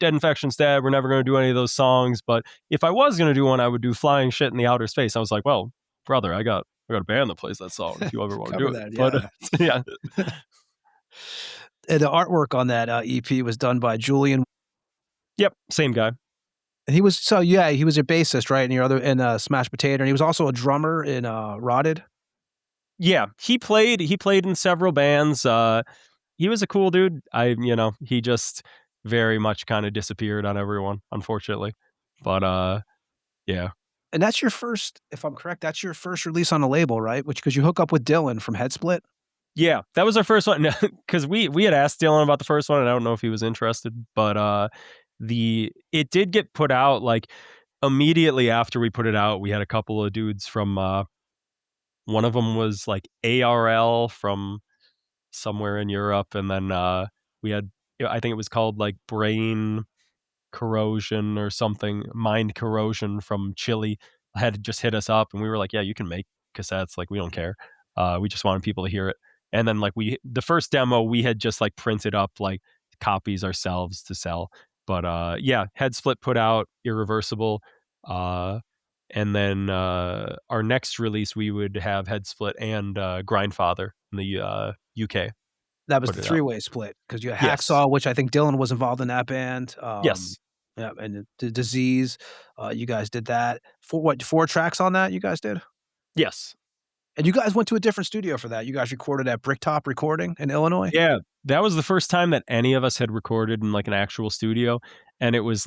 Speaker 1: Dead Infection's dead. We're never going to do any of those songs. But if I was going to do one, I would do Flying Shit in the Outer Space." I was like, "Well, brother, I got a band that plays that song. If you ever want to do
Speaker 5: Cover
Speaker 1: it."
Speaker 5: that,
Speaker 1: But yeah,
Speaker 5: And the artwork on that EP was done by Julian.
Speaker 1: yep, same guy.
Speaker 5: And he was a bassist, right? In Smash Potato, and he was also a drummer in Rotted.
Speaker 1: Yeah, he played in several bands. He was a cool dude. He just very much kind of disappeared on everyone, unfortunately. But yeah.
Speaker 5: And that's your first, if I'm correct, that's your first release on a label, right? Which, because you hook up with Dylan from Headsplit.
Speaker 1: Yeah, that was our first one. Because we had asked Dylan about the first one, and I don't know if he was interested, but it did get put out like immediately after we put it out. We had a couple of dudes from one of them was like ARL from somewhere in Europe, and then we had, I think it was called like Brain Corrosion or something, Mind Corrosion from Chile. had just hit us up, and we were like, yeah, you can make cassettes, like we don't care. We just wanted people to hear it. And then like the first demo we had just like printed up like copies ourselves to sell. But yeah, Head Split put out Irreversible. And then our next release we would have Head Split and Grindfather in the UK.
Speaker 5: That was
Speaker 1: Put
Speaker 5: the
Speaker 1: it out.
Speaker 5: three-way split because you had
Speaker 1: Yes.
Speaker 5: Hacksaw, which I think Dylan was involved in that band.
Speaker 1: Yes.
Speaker 5: Yeah, and the Disease, you guys did that. 4 tracks on that you guys did?
Speaker 1: Yes.
Speaker 5: And you guys went to a different studio for that. You guys recorded at Bricktop Recording in Illinois?
Speaker 1: Yeah, that was the first time that any of us had recorded in like an actual studio, and it was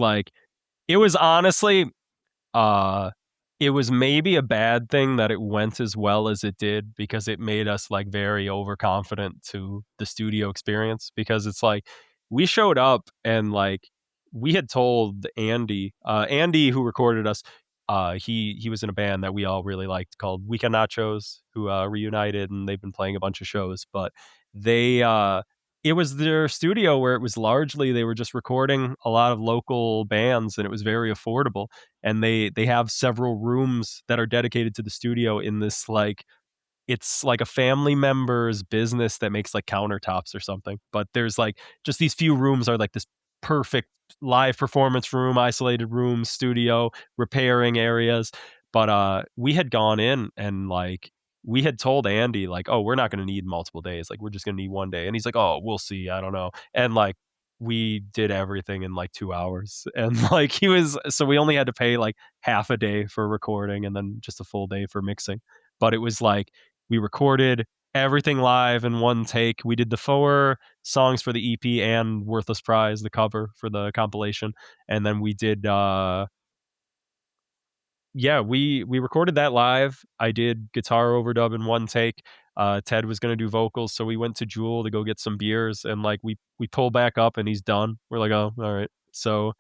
Speaker 1: honestly it was maybe a bad thing that it went as well as it did, because it made us like very overconfident to the studio experience, because it's like we showed up and like we had told Andy who recorded us, he was in a band that we all really liked called Weekend Nachos, who reunited, and they've been playing a bunch of shows, but they it was their studio where it was largely they were just recording a lot of local bands, and it was very affordable. And they have several rooms that are dedicated to the studio in this like it's like a family member's business that makes like countertops or something. But there's like just these few rooms are like this perfect live performance room, isolated room, studio, repairing areas. But we had gone in and like we had told Andy like, oh, we're not going to need multiple days. Like we're just going to need one day. And he's like, oh, we'll see. I don't know. And like we did everything in like 2 hours. And like so we only had to pay like half a day for recording and then just a full day for mixing. But it was like we recorded everything live in one take. We did the 4 songs for the EP and Worthless Prize, the cover for the compilation. And then we did we recorded that live. I did guitar overdub in one take. Ted was gonna do vocals, so we went to Jewel to go get some beers, and like we pull back up and he's done. We're like, oh, all right. So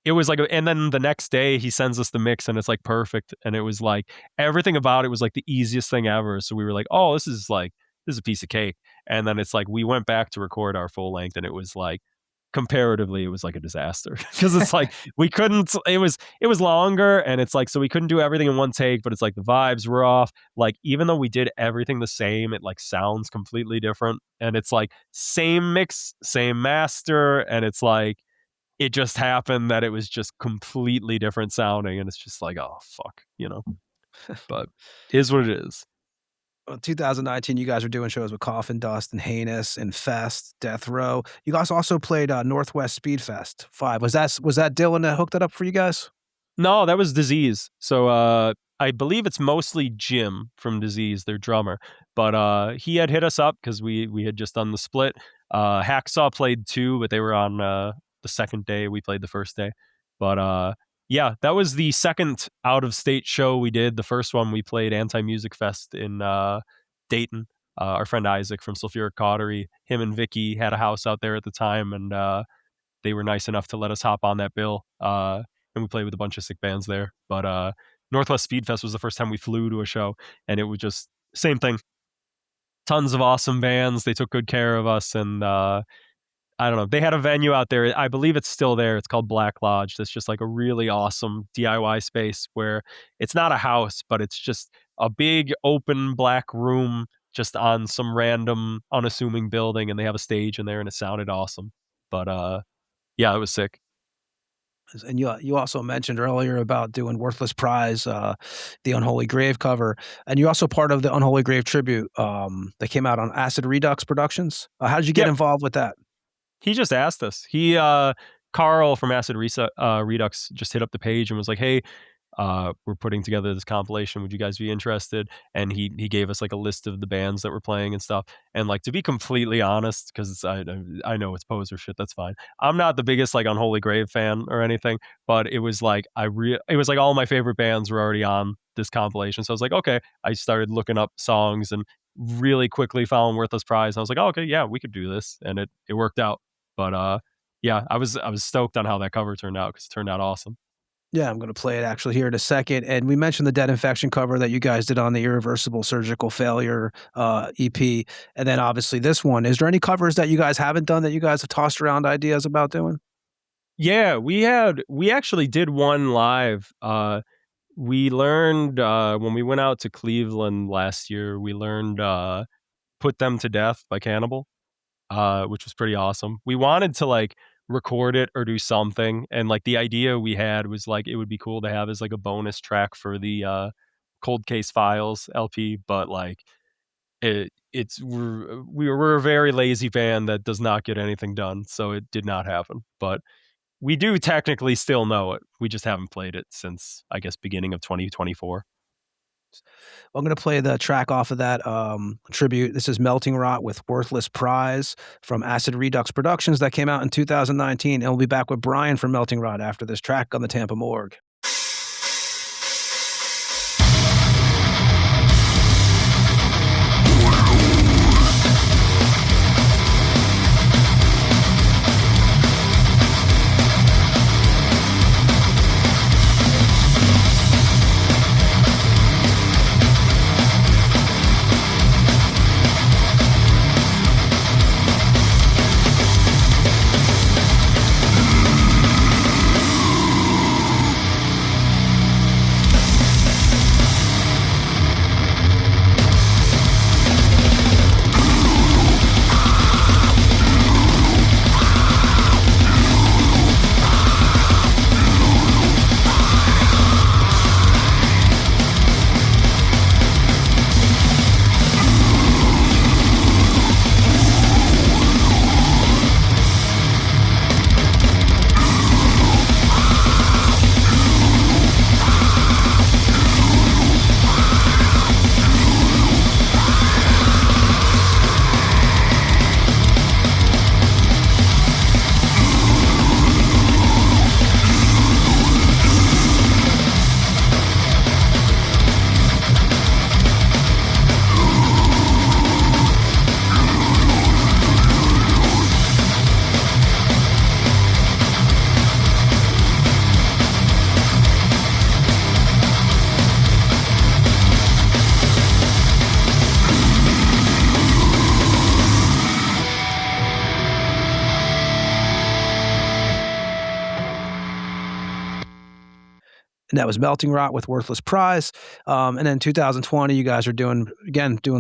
Speaker 1: it was like and then the next day he sends us the mix and it's like perfect. And it was like everything about it was like the easiest thing ever. So we were like, oh, this is a piece of cake. And then it's like we went back to record our full length, and it was like comparatively it was like a disaster, because it's like we couldn't it was longer, and it's like so we couldn't do everything in one take, but it's like the vibes were off. Like even though we did everything the same, it like sounds completely different, and it's like same mix, same master, and it's like it just happened that it was just completely different sounding, and it's just like, oh fuck, but it is what it is.
Speaker 5: 2019, you guys are doing shows with Coffin Dust and Heinous and Fest, Death Row. You guys also played Northwest Speed Fest 5. Was that Dylan that hooked that up for you guys?
Speaker 1: No, that was Disease. So I believe it's mostly Jim from Disease, their drummer. But he had hit us up because we had just done the split. Hacksaw played 2, but they were on the second day. We played the first day. But yeah, that was the second out-of-state show we did. The first one we played Anti-Music Fest in Dayton. Our friend Isaac from Sulfuric Cautery, him and Vicky had a house out there at the time, and they were nice enough to let us hop on that bill. And we played with a bunch of sick bands there. But Northwest Speed Fest was the first time we flew to a show, and it was just same thing. Tons of awesome bands. They took good care of us, and I don't know. They had a venue out there. I believe it's still there. It's called Black Lodge. That's just like a really awesome DIY space where it's not a house, but it's just a big open black room just on some random unassuming building, and they have a stage in there, and it sounded awesome. But yeah, it was sick.
Speaker 5: And you also mentioned earlier about doing Worthless Prize, the Unholy Grave cover, and you're also part of the Unholy Grave tribute that came out on Acid Redux Productions. How did you get involved with that?
Speaker 1: He just asked us. Carl from Acid Redux just hit up the page and was like, hey, we're putting together this compilation. Would you guys be interested? And he gave us like a list of the bands that were playing and stuff. And like, to be completely honest, because I know it's poser shit, that's fine. I'm not the biggest like Unholy Grave fan or anything, but it was like it was like all my favorite bands were already on this compilation. So I was like, okay. I started looking up songs and really quickly found Worthless Prize. I was like, oh, okay, yeah, we could do this, and it worked out. But yeah, I was stoked on how that cover turned out, because it turned out awesome.
Speaker 5: Yeah, I'm going to play it actually here in a second. And we mentioned the Dead Infection cover that you guys did on the Irreversible Surgical Failure EP. And then obviously this one. Is there any covers that you guys haven't done that you guys have tossed around ideas about doing?
Speaker 1: Yeah, we actually did one live. We learned when we went out to Cleveland last year, we learned Put Them to Death by Cannibal, which was pretty awesome. We wanted to like record it or do something, and like the idea we had was like it would be cool to have as like a bonus track for the Cold Case Files LP, but like we're a very lazy band that does not get anything done, so it did not happen. But we do technically still know it. We just haven't played it since, I guess, beginning of 2024.
Speaker 5: I'm going to play the track off of that tribute. This is Melting Rot with Worthless Prize from Acid Redux Productions that came out in 2019. And we'll be back with Brian from Melting Rot after this track on the Tampa Morgue. And that was Melting Rot with Worthless Prize. And then 2020, you guys are doing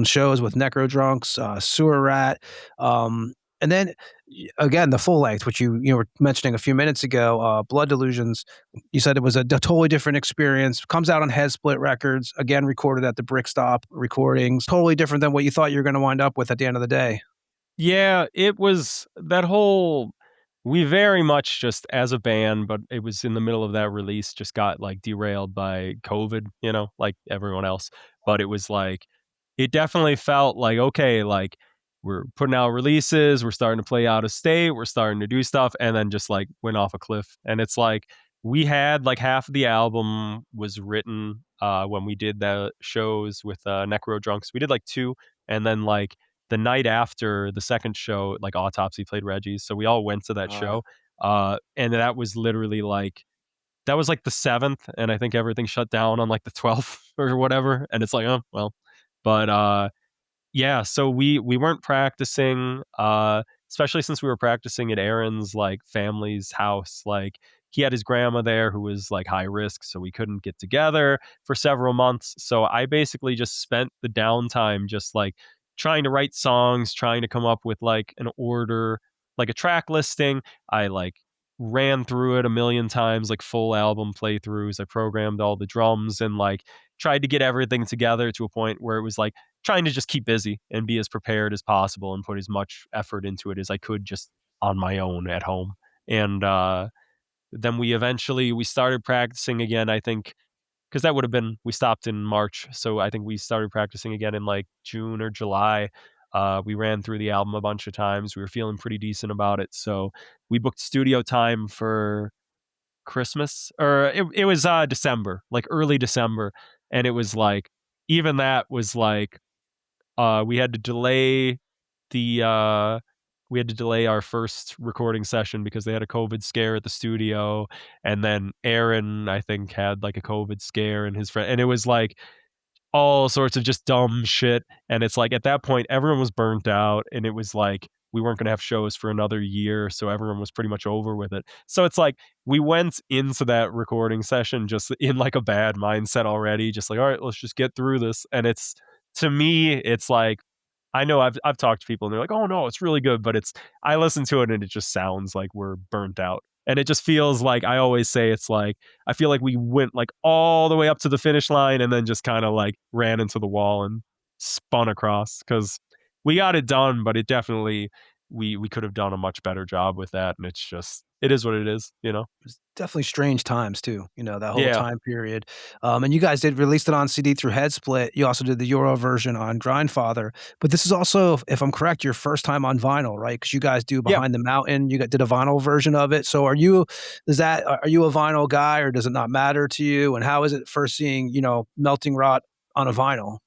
Speaker 5: shows with Necro Drunks, Sewer Rat. And then again, the full length, which you were mentioning a few minutes ago, Blood Delusions. You said it was a totally different experience. Comes out on Head Split Records, again recorded at the Brickstop Recordings. Totally different than what you thought you were going to wind up with at the end of the day.
Speaker 1: Yeah, it was that whole. We very much just as a band, but it was in the middle of that release, just got like derailed by COVID, like everyone else. But it was like, it definitely felt like, okay, like we're putting out releases, we're starting to play out of state, we're starting to do stuff, and then just like went off a cliff. And it's like, we had like half of the album was written when we did the shows with Necro Drunks. We did like 2, and then like the night after the second show, like Autopsy played Reggie's. So we all went to that show. And that was literally like, that was like the 7th. And I think everything shut down on like the 12th or whatever. And it's like, oh, well, but yeah, so we weren't practicing, especially since we were practicing at Aaron's like family's house. Like he had his grandma there who was like high risk, so we couldn't get together for several months. So I basically just spent the downtime just like trying to write songs, trying to come up with like an order, like a track listing. I like ran through it a million times, like full album playthroughs. I programmed all the drums and like tried to get everything together to a point where it was like trying to just keep busy and be as prepared as possible and put as much effort into it as I could just on my own at home. And then we started practicing again, I think, because that would have been, we stopped in March. So I think we started practicing again in like June or July. We ran through the album a bunch of times. We were feeling pretty decent about it. So we booked studio time for Christmas, or it was December, like early December. And it was like, even that was like, we had to delay our first recording session because they had a COVID scare at the studio. And then Aaron, I think, had like a COVID scare, and his friend, and it was like all sorts of just dumb shit. And it's like, at that point, everyone was burnt out, and it was like, we weren't going to have shows for another year, so everyone was pretty much over with it. So it's like we went into that recording session just in like a bad mindset already, just like, all right, let's just get through this. And it's, to me, it's like, I know I've talked to people and they're like, oh no, it's really good, but it's, I listen to it and it just sounds like we're burnt out. And it just feels like, I always say, it's like, I feel like we went like all the way up to the finish line and then just kind of like ran into the wall and spun across, because we got it done, but it definitely, we could have done a much better job with that. And it's just, it is what it is, you know?
Speaker 5: It's definitely strange times too, that whole
Speaker 1: Yeah.
Speaker 5: time period. And you guys did release it on CD through Headsplit. You also did the Euro version on Grindfather. But this is also, if I'm correct, your first time on vinyl, right? Because you guys do
Speaker 1: Yeah.
Speaker 5: Behind the Mountain. Did a vinyl version of it. So are you a vinyl guy, or does it not matter to you? And how is it first seeing, Melting Rot on a vinyl?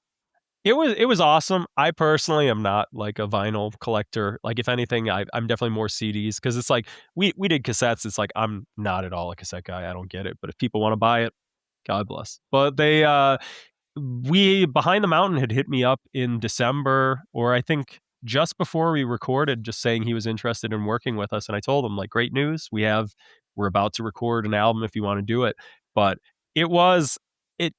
Speaker 1: It was awesome. I personally am not like a vinyl collector. Like, if anything, I'm definitely more CDs, because it's like we did cassettes. It's like, I'm not at all a cassette guy. I don't get it. But if people want to buy it, God bless. But they we Behind the Mountain had hit me up in December, or I think just before we recorded, just saying he was interested in working with us. And I told him, like, great news. We're about to record an album if you want to do it. But it was,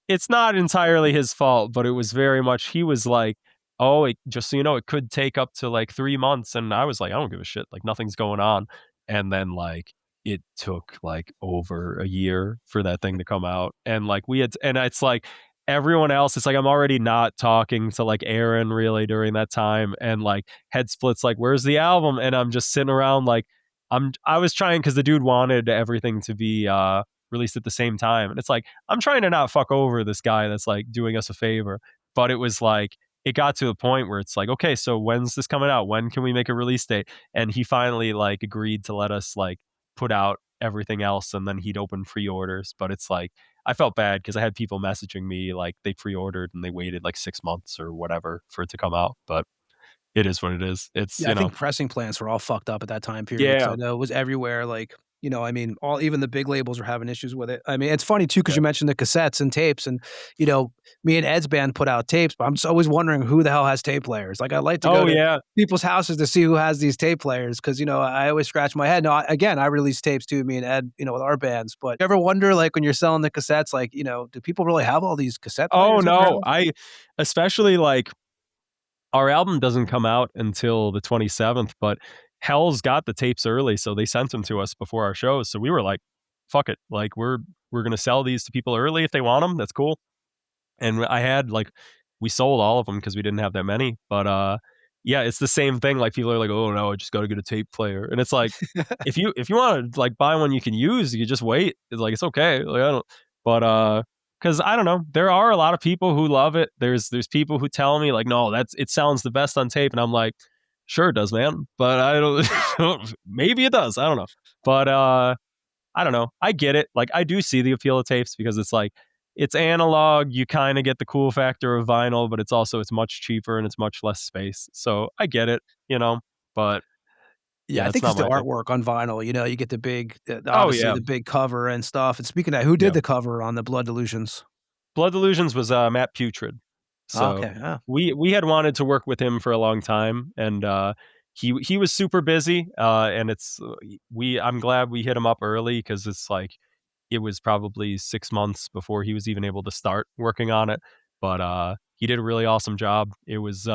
Speaker 1: it's not entirely his fault, but it was very much, he was like, oh, just so you know, it could take up to like 3 months. And I was like, I don't give a shit. Like, nothing's going on. And then like it took like over a year for that thing to come out. And like and it's like, everyone else, it's like, I'm already not talking to like Aaron really during that time. And like Headsplit's like, where's the album? And I'm just sitting around like, I was trying, because the dude wanted everything to be released at the same time. And it's like, I'm trying to not fuck over this guy that's like doing us a favor. But it was like, it got to a point where it's like, okay, so when's this coming out? When can we make a release date? And he finally like agreed to let us like put out everything else, and then he'd open pre-orders. But it's like, I felt bad because I had people messaging me like they pre-ordered and they waited like 6 months or whatever for it to come out. But it is what it is. It's,
Speaker 5: Yeah, I think pressing plants were all fucked up at that time period, because
Speaker 1: yeah,
Speaker 5: I know it was everywhere, like, I mean, even the big labels were having issues with it. I mean, it's funny too, because
Speaker 1: yeah.
Speaker 5: you mentioned the cassettes and tapes, and, me and Ed's band put out tapes, but I'm just always wondering who the hell has tape players. Like, I like to go
Speaker 1: Oh
Speaker 5: to
Speaker 1: yeah.
Speaker 5: people's houses to see who has these tape players, because, I always scratch my head. No, again, I release tapes too, me and Ed, with our bands. But you ever wonder, like, when you're selling the cassettes, like, do people really have all these cassette
Speaker 1: Oh
Speaker 5: players at their
Speaker 1: no.
Speaker 5: house?
Speaker 1: Especially like, our album doesn't come out until the 27th, but Hell's got the tapes early, so they sent them to us before our shows. So we were like, fuck it. Like, we're going to sell these to people early if they want them. That's cool. And I had like, we sold all of them because we didn't have that many. But yeah, it's the same thing. Like, people are like, oh no, I just got to get a tape player. And it's like, if you want to like buy one you can use, you just wait. It's like, it's okay. Like, I don't, but because I don't know, there are a lot of people who love it. There's people who tell me like, no, it sounds the best on tape. And I'm like, sure it does, man. But I don't, maybe it does. I don't know. But I don't know. I get it. Like, I do see the appeal of tapes, because it's like, it's analog. You kind of get the cool factor of vinyl, but it's much cheaper and it's much less space. So I get it, but
Speaker 5: Yeah,
Speaker 1: yeah,
Speaker 5: I
Speaker 1: it's
Speaker 5: think
Speaker 1: not
Speaker 5: it's the
Speaker 1: my thing.
Speaker 5: artwork on vinyl, you get the big,
Speaker 1: Oh
Speaker 5: obviously
Speaker 1: yeah.
Speaker 5: the big cover and stuff. And speaking of that, who
Speaker 1: Yeah.
Speaker 5: did the cover on the Blood Delusions?
Speaker 1: Blood Delusions was Matt Putrid.
Speaker 5: Oh,
Speaker 1: So
Speaker 5: okay, yeah.
Speaker 1: we had wanted to work with him for a long time, and he was super busy. And I'm glad we hit him up early, because it's like, it was probably 6 months before he was even able to start working on it. But he did a really awesome job. It was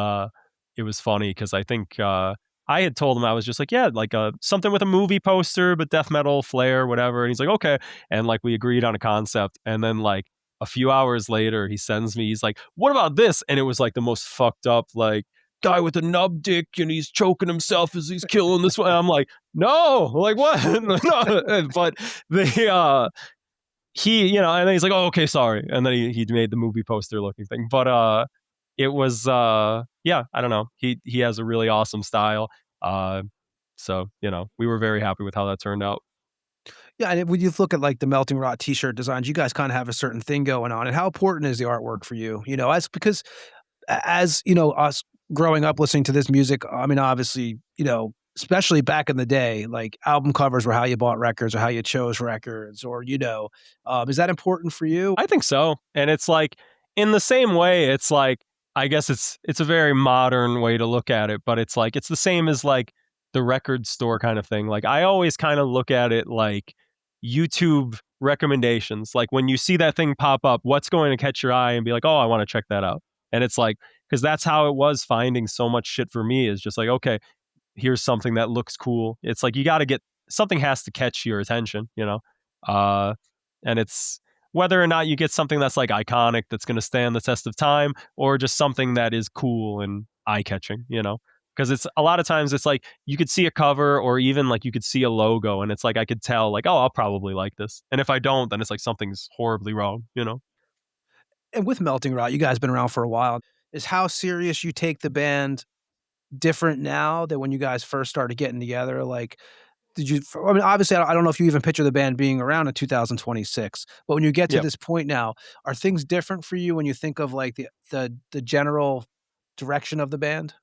Speaker 1: funny, because I think I had told him, I was just like, yeah, like something with a movie poster, but death metal flair, whatever. And he's like, okay. And like, we agreed on a concept. And then like a few hours later, he sends me, he's like, what about this? And it was like the most fucked up, like, guy with a nub dick and he's choking himself as he's killing this one. I'm like, no, like, what? No. But they he, and then he's like, oh, okay, sorry. And then he made the movie poster looking thing. But it was yeah, I don't know. He has a really awesome style. So, we were very happy with how that turned out.
Speaker 5: Yeah, and when you look at, like, the Melting Rot t-shirt designs, you guys kinda have a certain thing going on. And how important is the artwork for you? As because as, us growing up listening to this music, I mean, obviously, especially back in the day, like, album covers were how you bought records or how you chose records, or, is that important for you?
Speaker 1: I think so. And it's like, in the same way, it's like, I guess it's a very modern way to look at it, but it's like, it's the same as like the record store kind of thing. Like I always kind of look at it like YouTube recommendations. Like when you see that thing pop up, what's going to catch your eye and be like, oh, I want to check that out. And it's like, because that's how it was finding so much shit for me, is just like, okay, here's something that looks cool. It's like you got to get something, has to catch your attention, you know? Uh, and it's whether or not you get something that's like iconic, that's going to stand the test of time, or just something that is cool and eye catching, you know? Because it's a lot of times it's like you could see a cover or even like you could see a logo and it's like I could tell like, oh, I'll probably like this. And if I don't, then it's like something's horribly wrong, you know?
Speaker 5: And with Melting Rot, you guys been around for a while. Is how serious you take the band different now than when you guys first started getting together? Like, did you? I mean, obviously, I don't know if you even picture the band being around in 2026. But when you get to
Speaker 1: Yeah.
Speaker 5: this point now, are things different for you when you think of like the general direction of the band?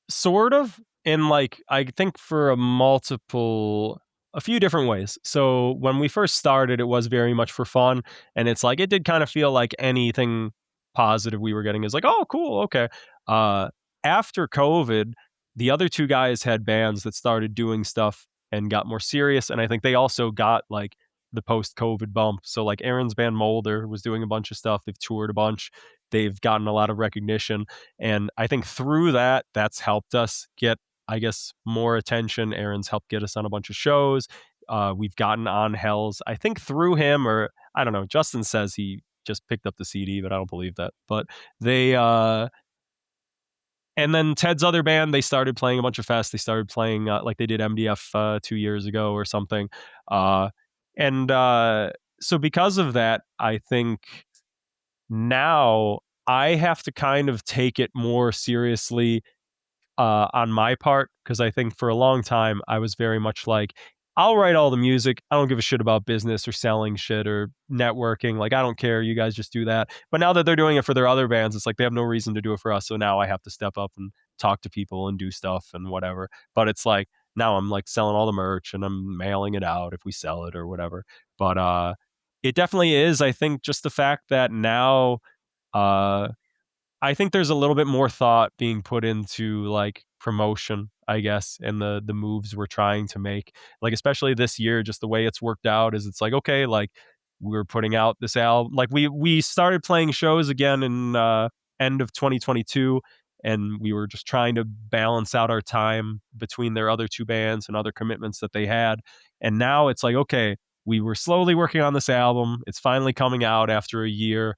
Speaker 1: Sort of. In like, I think for a few different ways. So when we first started, it was very much for fun. And it's like, it did kind of feel like anything positive we were getting is like, oh, cool. Okay. Uh, After COVID, the other two guys had bands that started doing stuff and got more serious. And I think they also got like the post COVID bump. So like Aaron's band Molder was doing a bunch of stuff. They've toured a bunch. They've gotten a lot of recognition. And I think through that, that's helped us get, I guess, more attention. Aaron's helped get us on a bunch of shows. We've gotten on Hells, I think through him, or I don't know. Justin says he just picked up the CD, but I don't believe that. But they, and then Ted's other band, they started playing a bunch of fests. They started playing like they did MDF 2 years ago or something. Uh, and so because of that, I think now I have to kind of take it more seriously on my part, because I think for a long time I was very much like, I'll write all the music. I don't give a shit about business or selling shit or networking. Like, I don't care. You guys just do that. But now that they're doing it for their other bands, it's like they have no reason to do it for us. So now I have to step up and talk to people and do stuff and whatever. But it's like now I'm like selling all the merch and I'm mailing it out if we sell it or whatever. But it definitely is, I think, just the fact that now uh I think there's a little bit more thought being put into like promotion, I guess, and the moves we're trying to make. Like especially this year, just the way it's worked out is it's like, okay, like we're putting out this album. Like we started playing shows again in end of 2022, and we were just trying to balance out our time between their other two bands and other commitments that they had. And now it's like, okay, we were slowly working on this album. It's finally coming out after a year.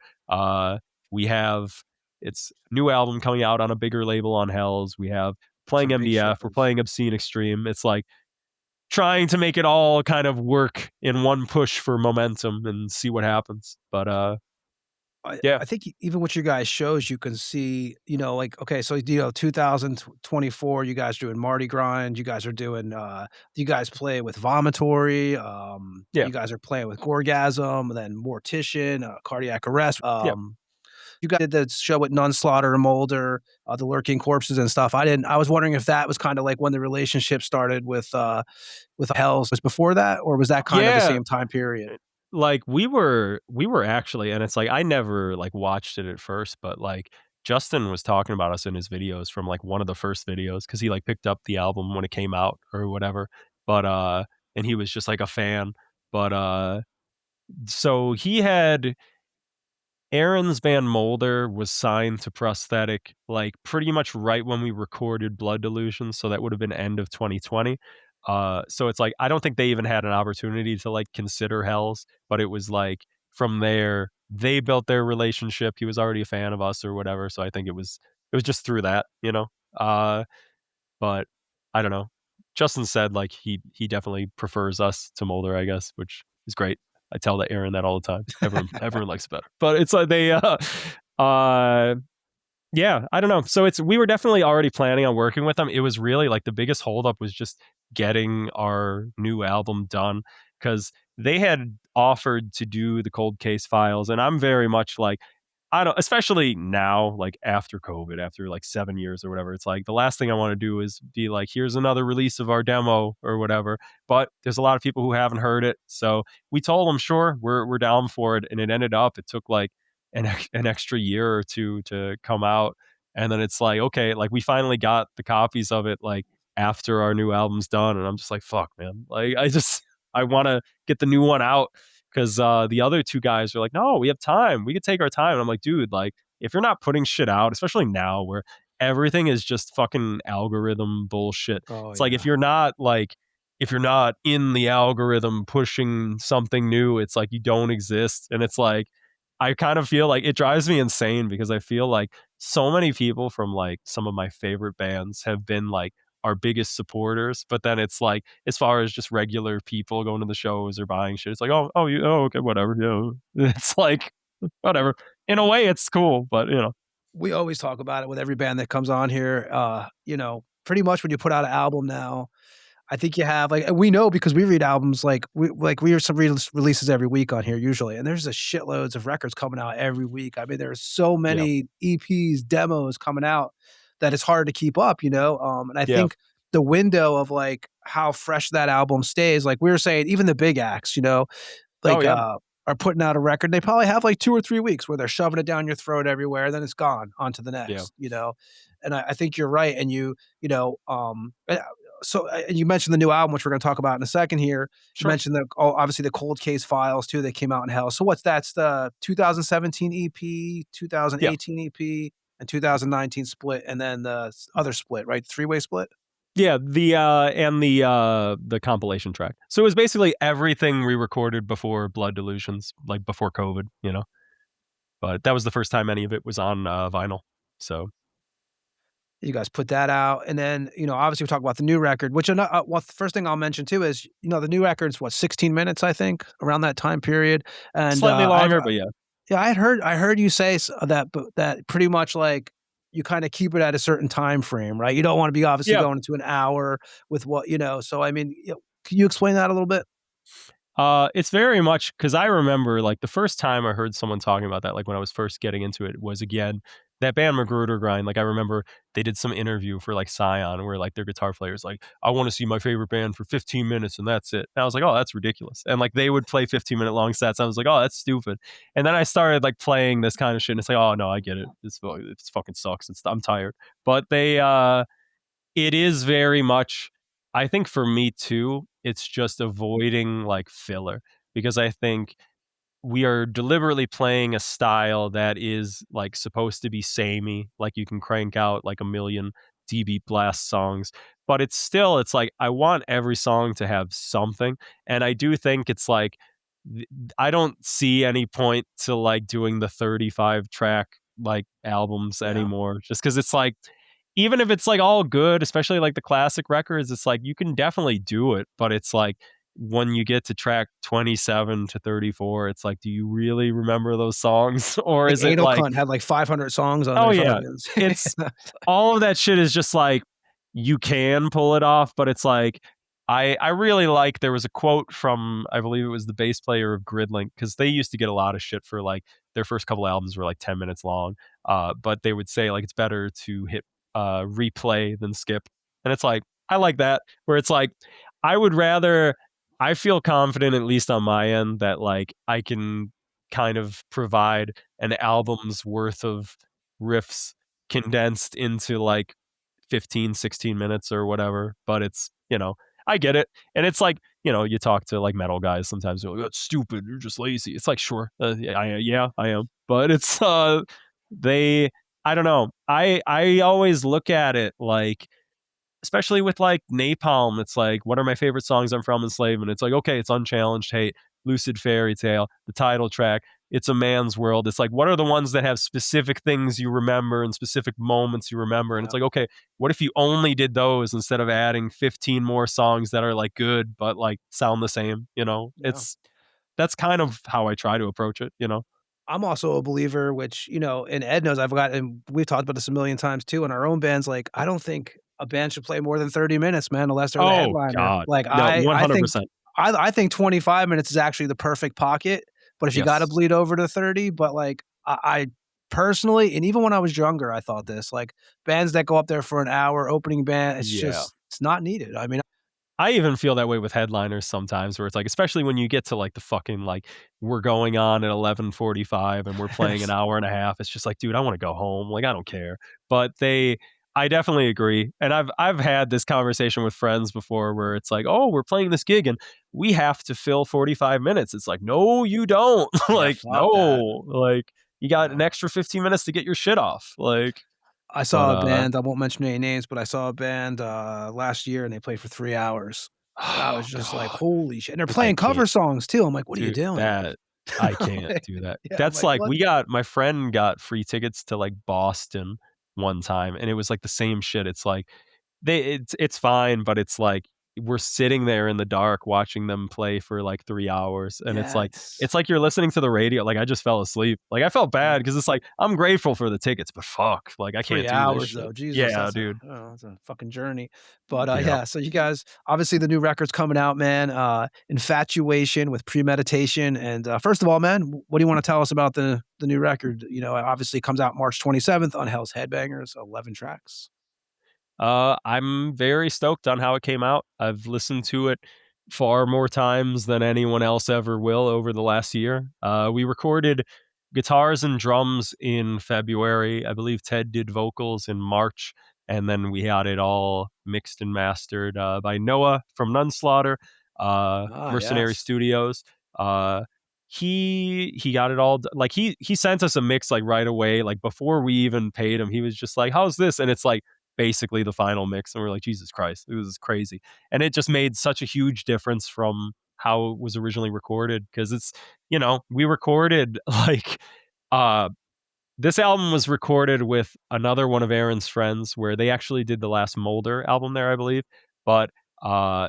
Speaker 1: We have it's new album coming out on a bigger label on Hells. We have playing
Speaker 5: Some big
Speaker 1: MDF. We're
Speaker 5: shows.
Speaker 1: playing Obscene Extreme. It's like trying to make it all kind of work in one push for momentum and see what happens. But yeah,
Speaker 5: I think even with your guys' shows, you can see, like, okay, so, 2024, you guys doing Mardi Grind, you guys are doing, you guys play with Vomitory,
Speaker 1: yeah,
Speaker 5: you guys are playing with Gorgasm, then Mortician, Cardiac Arrest,
Speaker 1: yeah.
Speaker 5: you guys did the show with Nunslaughter, Molder, the Lurking Corpses and stuff. I was wondering if that was kinda like when the relationship started with Hells. Was before that, or was that kind of the
Speaker 1: Yeah,
Speaker 5: same time period?
Speaker 1: like we were actually, and it's like I never like watched it at first, but like Justin was talking about us in his videos from like one of the first videos because he like picked up the album when it came out or whatever. But and he was just like a fan. But so he had Aaron's band Molder was signed to Prosthetic like pretty much right when we recorded Blood Delusion, so that would have been end of 2020. So it's like I don't think they even had an opportunity to like consider Hells, but it was like from there they built their relationship. He was already a fan of us or whatever, so I think it was just through that, you know. But I don't know. Justin said like he definitely prefers us to Molder, I guess, which is great. I tell that Aaron that all the time. Everyone likes it better. But it's like they uh yeah, I don't know. So we were definitely already planning on working with them. It was really like the biggest holdup was just getting our new album done, because they had offered to do the Cold Case Files, and I'm very much like I don't, especially now, like after COVID, after like 7 years or whatever, it's like the last thing I want to do is be like, here's another release of our demo or whatever. But there's a lot of people who haven't heard it. So we told them, sure, we're down for it. And it ended up, it took like an extra year or two to come out. And then it's like, okay, like we finally got the copies of it like after our new album's done, and I'm just like, fuck, man. Like, I want to get the new one out because the other two guys are like, no, we have time. We could take our time. And I'm like, dude, like, if you're not putting shit out, especially now where everything is just fucking algorithm bullshit.
Speaker 5: Oh
Speaker 1: It's like
Speaker 5: yeah.
Speaker 1: if you're not in the algorithm pushing something new, it's like you don't exist. And it's like I kind of feel like it drives me insane because I feel like so many people from like some of my favorite bands have been like our biggest supporters, but then it's like as far as just regular people going to the shows or buying shit, it's like okay, whatever, it's like whatever. In a way, it's cool, but
Speaker 5: We always talk about it with every band that comes on here. Pretty much when you put out an album now, I think you have like and we know because we read albums we hear some releases every week on here usually, and there's a shitloads of records coming out every week. I mean, there's so
Speaker 1: yeah,
Speaker 5: many EPs, demos coming out that it's hard to keep up, and I
Speaker 1: yeah,
Speaker 5: think the window of like how fresh that album stays, like we were saying, even the big acts,
Speaker 1: oh
Speaker 5: like,
Speaker 1: yeah,
Speaker 5: are putting out a record, they probably have, like, 2 or 3 weeks where they're shoving it down your throat everywhere, then it's gone, on to the
Speaker 1: yeah,
Speaker 5: next. And I think you're right, and and you mentioned the new album, which we're gonna talk about in a second here. You
Speaker 1: sure,
Speaker 5: mentioned obviously, the Cold Case Files, too, that came out in hell. So what's that's the 2017 EP,
Speaker 1: yeah.
Speaker 5: 2018 EP, and 2019 split, and then the other split, right? Three-way split?
Speaker 1: Yeah, the compilation track. So it was basically everything we recorded before Blood Delusions, like before COVID. But that was the first time any of it was on vinyl. So
Speaker 5: You guys put that out, and then, obviously, we talk about the new record, which well, the first thing I'll mention too is, the new record's what, 16 minutes, I think, around that time period, and,
Speaker 1: slightly longer, but yeah,
Speaker 5: yeah, I heard you say that pretty much, like, you kinda keep it at a certain time frame, right? You don't wanna be obviously
Speaker 1: yeah.
Speaker 5: going into an hour with so, I mean, can you explain that a little bit?
Speaker 1: It's very much because I remember like the first time I heard someone talking about that, like when I was first getting into it, was again that band Magruder Grind. Like I remember they did some interview for like Scion where like their guitar player's like, I want to see my favorite band for 15 minutes and that's it. And I was like, oh, that's ridiculous. And like they would play 15-minute long sets. I was like, oh, that's stupid. And then I started like playing this kind of shit and it's like, oh no, I get it. It's fucking sucks. I'm tired. But it is very much I think for me too, it's just avoiding, like, filler, because I think we are deliberately playing a style that is, like, supposed to be samey, like, you can crank out, like, a million DB Blast songs, but it's like, I want every song to have something, and I do think it's like, th I don't see any point to, like, doing the 35 track, like, albums
Speaker 5: Yeah.
Speaker 1: anymore, just because it's like even if it's, like, all good, especially, like, the classic records, it's like, you can definitely do it, but it's like, when you get to track 27 to 34, it's like, do you really remember those songs? Or
Speaker 5: Like,
Speaker 1: is it
Speaker 5: Anal
Speaker 1: like
Speaker 5: Cunt had, like, 500 songs on
Speaker 1: oh,
Speaker 5: there
Speaker 1: yeah.
Speaker 5: fucking
Speaker 1: It's all of that shit is just like, you can pull it off, but it's like, I really like there was a quote from, I believe it was the bass player of Gridlink, because they used to get a lot of shit for, like, their first couple albums were, like, 10 minutes long, but they would say, like, it's better to hit, replay than skip, and it's like, I like that, where it's like, I would rather I feel confident, at least on my end, that, like, I can kind of provide an album's worth of riffs condensed into like 15, 16 minutes or whatever. But I get it. And it's like, you talk to like metal guys sometimes, they're like, that's stupid. You're just lazy. It's like, sure. Yeah, I am. But I don't know. I always look at it like, especially with like Napalm, it's like, what are my favorite songs I'm from Enslavement? It's like, okay, it's Unchallenged Hate, Lucid Fairy Tale, the title track, It's a Man's World. It's like, what are the ones that have specific things you remember and specific moments you remember? And it's
Speaker 5: Yeah,
Speaker 1: like, okay, what if you only did those instead of adding 15 more songs that are like good, but like sound the same?
Speaker 5: yeah.
Speaker 1: That's kind of how I try to approach it.
Speaker 5: I'm also a believer, which, and Ed knows and we've talked about this a million times too in our own bands. Like, I don't think a band should play more than 30 minutes, man, unless they're the
Speaker 1: Oh,
Speaker 5: headliner.
Speaker 1: God.
Speaker 5: Like,
Speaker 1: No,
Speaker 5: I think
Speaker 1: 100%.
Speaker 5: I think 25 minutes is actually the perfect pocket, but if you got to
Speaker 1: Yes.
Speaker 5: bleed over to 30, but like, I personally, and even when I was younger, I thought this, like, bands that go up there for an hour, opening band,
Speaker 1: Yeah.
Speaker 5: it's not needed. I mean,
Speaker 1: I even feel that way with headliners sometimes where it's like, especially when you get to like the fucking like we're going on at 11:45 and we're playing an hour and a half. It's just like, dude, I want to go home. Like, I don't care. But I definitely agree. And I've had this conversation with friends before where it's like, "Oh, we're playing this gig and we have to fill 45 minutes." It's like, "No, you don't."
Speaker 5: Yeah,
Speaker 1: Like,
Speaker 5: fuck that.
Speaker 1: "No." Like, "You got an
Speaker 5: Yeah.
Speaker 1: extra 15 minutes to get your shit off." Like,
Speaker 5: I
Speaker 1: but
Speaker 5: saw a band, I won't mention any names, but I saw a band, last year, and they played for 3 hours. And I was
Speaker 1: oh
Speaker 5: just like,
Speaker 1: god,
Speaker 5: "Holy shit," and they're
Speaker 1: I
Speaker 5: playing cover
Speaker 1: can't.
Speaker 5: songs too. I'm like, "What are you
Speaker 1: Dude,
Speaker 5: doing?"
Speaker 1: that I can't do that.
Speaker 5: Yeah, I'm
Speaker 1: That's
Speaker 5: like,
Speaker 1: like
Speaker 5: "What?"
Speaker 1: my friend got free tickets to, like, Boston one time, and it was, like, the same shit. It's like, it's fine, but it's like, we're sitting there in the dark watching them play for, like, 3 hours, and
Speaker 5: Yeah,
Speaker 1: it's like you're listening to the radio. Like, I just fell asleep. Like, I felt bad
Speaker 5: yeah.
Speaker 1: because it's like, I'm grateful for the tickets, but fuck, like, I
Speaker 5: 3
Speaker 1: can't do this
Speaker 5: hours
Speaker 1: shit.
Speaker 5: though, Jesus,
Speaker 1: Yeah, dude.
Speaker 5: that's a fucking journey. But,
Speaker 1: Yep.
Speaker 5: yeah, so you guys obviously the new record's coming out, man, Infatuation with Premeditation, and, first of all, man, what do you wanna tell us about the new record? You know, it obviously comes out March 27th on Hells Headbangers, 11 tracks.
Speaker 1: I'm very stoked on how it came out. I've listened to it far more times than anyone else ever will over the last year. We recorded guitars and drums in February. I believe Ted did vocals in March, and then we had it all mixed and mastered by Noah from Nunslaughter,
Speaker 5: Ah,
Speaker 1: Mercenary
Speaker 5: yes.
Speaker 1: Studios. Uh, he got it all like he sent us a mix like right away, like before we even paid him. He was just like, "How's this?" And it's like basically the final mix, and we're like, Jesus Christ, it was crazy. And it just made such a huge difference from how it was originally recorded, because it's, we recorded like uh this album was recorded with another one of Aaron's friends, where they actually did the last Molder album there, I believe. But uh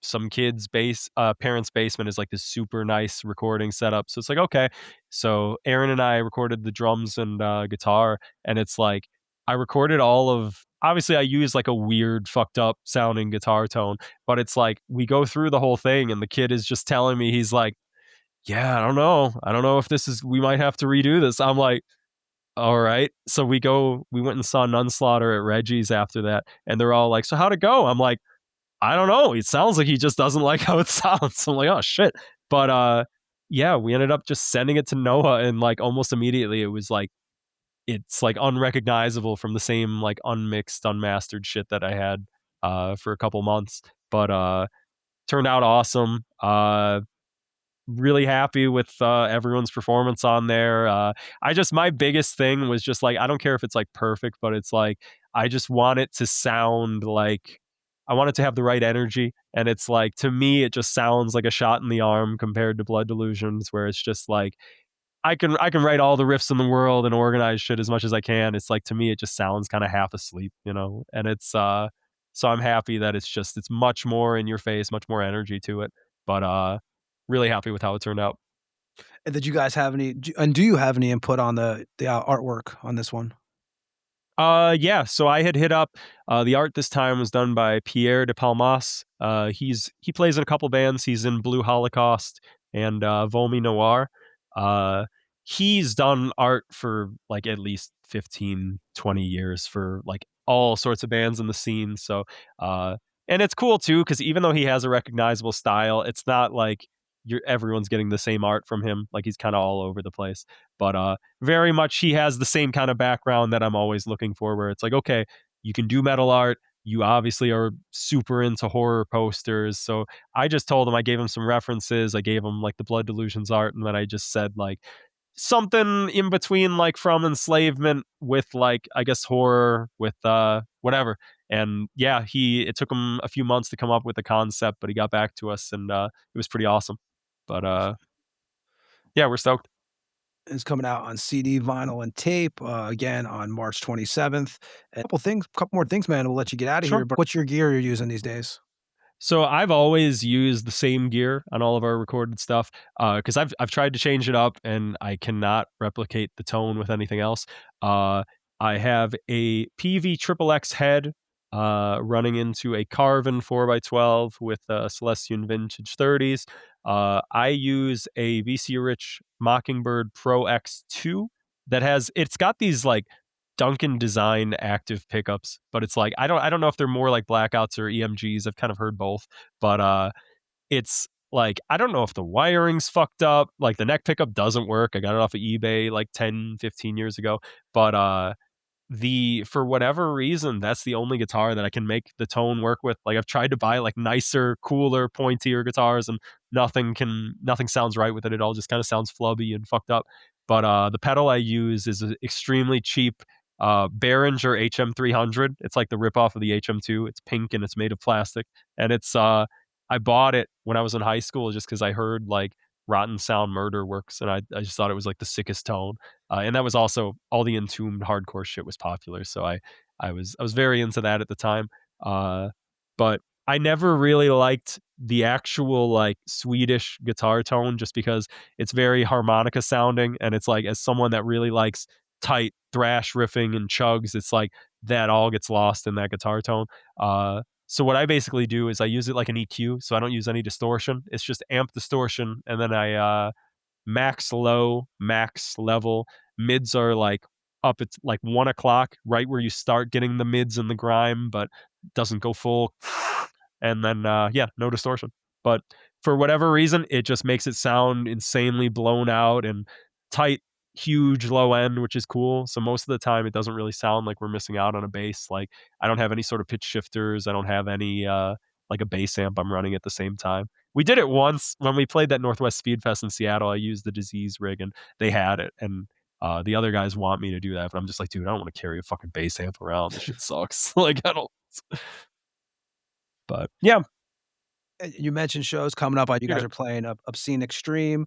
Speaker 1: some kid's parents' basement is like this super nice recording setup. So it's like, okay. So Aaron and I recorded the drums and guitar, and it's like I recorded all of. Obviously, I use like a weird, fucked up sounding guitar tone, but it's like we go through the whole thing, and the kid is just telling me, he's like, "Yeah, I don't know if this is. We might have to redo this." I'm like, all right. So we went and saw Nunslaughter at Reggie's after that, and they're all like, "So how'd it go?" I'm like, I don't know. It sounds like he just doesn't like how it sounds. I'm like, oh shit. But yeah, we ended up just sending it to Noah, and like almost immediately it was like it's like unrecognizable from the same like unmixed, unmastered shit that I had for a couple months. But turned out awesome. Really happy with everyone's performance on there. My biggest thing was just like, I don't care if it's like perfect, but it's like I just want it to sound like, I want it to have the right energy. And it's like, to me, it just sounds like a shot in the arm compared to Blood Delusions, where it's just like I can write all the riffs in the world and organize shit as much as I can. It's like, to me, it just sounds kind of half asleep, And it's so I'm happy that it's much more in your face, much more energy to it. But really happy with how it turned out.
Speaker 5: And did you guys have any do you have any input on the artwork on this one?
Speaker 1: Yeah, so I had hit up the art this time was done by Pierre de Palmas. He plays in a couple bands. He's in Blue Holocaust and Vomi Noir. Uh he's done art for like at least 15, 20 years for like all sorts of bands in the scene. So uh and it's cool too, because even though he has a recognizable style, it's not like everyone's getting the same art from him. Like, he's kind of all over the place. But very much he has the same kind of background that I'm always looking for, where it's like, okay, you can do metal art. You obviously are super into horror posters. So I just told him, I gave him some references. I gave him like the Blood Delusions art. And then I just said like something in between, like From Enslavement with like, I guess, horror with whatever. And yeah, it took him a few months to come up with the concept, but he got back to us, and it was pretty awesome. But yeah, we're stoked.
Speaker 5: It's coming out on CD, vinyl, and tape, again on March 27th. A couple more things, man, we'll let you get out of
Speaker 1: Sure.
Speaker 5: here, but what's your gear you're using these days?
Speaker 1: So I've always used the same gear on all of our recorded stuff, because I've tried to change it up, and I cannot replicate the tone with anything else. Uh, I have a PV Triple X head running into a Carvin 4x12 with Celestion Vintage 30s. I use a VC Rich Mockingbird Pro X2 it's got these like Duncan design active pickups, but it's like I don't know if they're more like blackouts or EMGs. I've kind of heard both, but it's like I don't know if the wiring's fucked up. Like, the neck pickup doesn't work. I got it off of eBay like 10, 15 years ago, but for whatever reason, that's the only guitar that I can make the tone work with. Like, I've tried to buy like nicer, cooler, pointier guitars, and nothing sounds right with it. It all just kind of sounds flubby and fucked up. But the pedal I use is an extremely cheap Behringer HM300. It's like the ripoff of the HM2. It's pink and it's made of plastic. And it's I bought it when I was in high school just because I heard like Rotten Sound Murder Works, and I just thought it was like the sickest tone. And that was also all the Entombed hardcore shit was popular, so I was very into that at the time. But I never really liked the actual like Swedish guitar tone, just because it's very harmonica sounding, and it's like, as someone that really likes tight thrash riffing and chugs, it's like that all gets lost in that guitar tone. So what I basically do is I use it like an EQ, so I don't use any distortion. It's just amp distortion, and then I max low, max level. Mids are like up at like 1 o'clock, right where you start getting the mids and the grime, but doesn't go full. And then yeah, no distortion. But for whatever reason, it just makes it sound insanely blown out and tight, huge low end, which is cool. So most of the time, it doesn't really sound like we're missing out on a bass. Like, I don't have any sort of pitch shifters. I don't have any like a bass amp I'm running at the same time. We did it once when we played that Northwest Speed Fest in Seattle. I used the Disease rig and they had it. And the other guys want me to do that, but I'm just like, dude, I don't want to carry a fucking bass amp around. This shit sucks. Like, I don't. But yeah,
Speaker 5: You mentioned shows coming up. You
Speaker 1: you're
Speaker 5: guys
Speaker 1: good.
Speaker 5: are playing Obscene Extreme